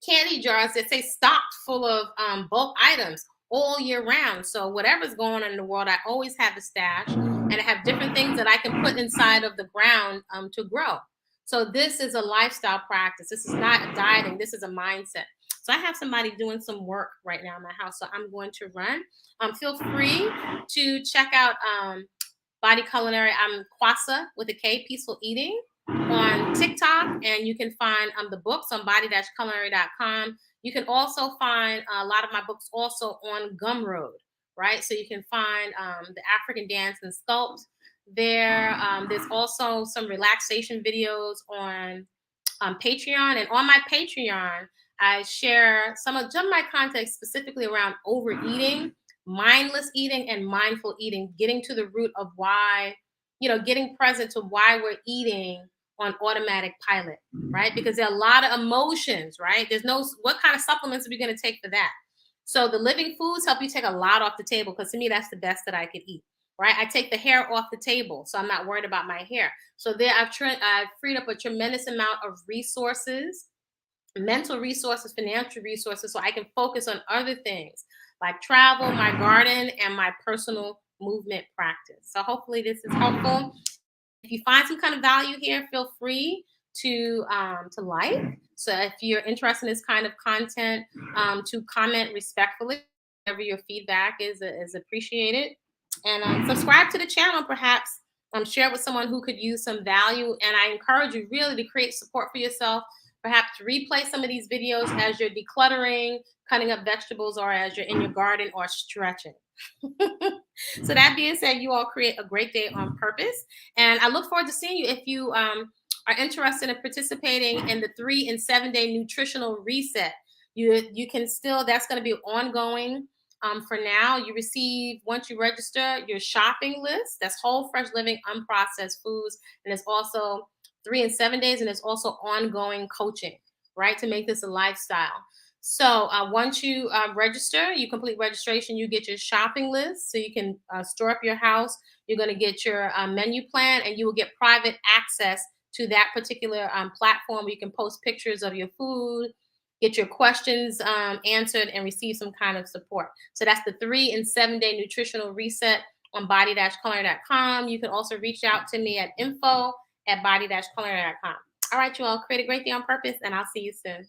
candy jars that say stocked full of bulk items all year round. So whatever's going on in the world, I always have a stash, and I have different things that I can put inside of the ground to grow. So this is a lifestyle practice. This is not dieting. This is a mindset. So I have somebody doing some work right now in my house. So I'm going to run. Feel free to check out Body-Culinary. I'm Kwasa with a K, Peaceful Eating, on TikTok, and you can find the books on body-culinary.com. You can also find a lot of my books also on Gumroad, right? So you can find the African dance and sculpt there. There's also some relaxation videos on Patreon, and on my Patreon, I share some of my content specifically around overeating, mindless eating, and mindful eating, getting to the root of why, getting present to why we're eating on automatic pilot, right? Because there are a lot of emotions, right? There's no, what kind of supplements are we going to take for that? So the living foods help you take a lot off the table, because to me, that's the best that I could eat, right? I take the hair off the table, so I'm not worried about my hair. So there, I've freed up a tremendous amount of resources, mental resources, financial resources, so I can focus on other things like travel, my garden, and my personal movement practice. So hopefully this is helpful. If you find some kind of value here, feel free to like. So if you're interested in this kind of content, to comment respectfully. Whatever your feedback is appreciated. And subscribe to the channel, perhaps. Share it with someone who could use some value. And I encourage you really to create support for yourself. Perhaps replay some of these videos as you're decluttering, cutting up vegetables, or as you're in your garden or stretching. So that being said, you all create a great day on purpose. And I look forward to seeing you. If you are interested in participating in the 3 and 7 day nutritional reset, you can still, that's going to be ongoing. For now, you receive, once you register, your shopping list. That's whole, fresh, living, unprocessed foods. And it's also 3 and 7 days. And it's also ongoing coaching, right? To make this a lifestyle. So once you register, you complete registration, you get your shopping list, so you can store up your house. You're going to get your menu plan, and you will get private access to that particular platform where you can post pictures of your food, get your questions answered, and receive some kind of support. So that's the 3 and 7 day nutritional reset on body-culinary.com. You can also reach out to me at info@body-culinary.com. All right, you all, create a great day on purpose, and I'll see you soon.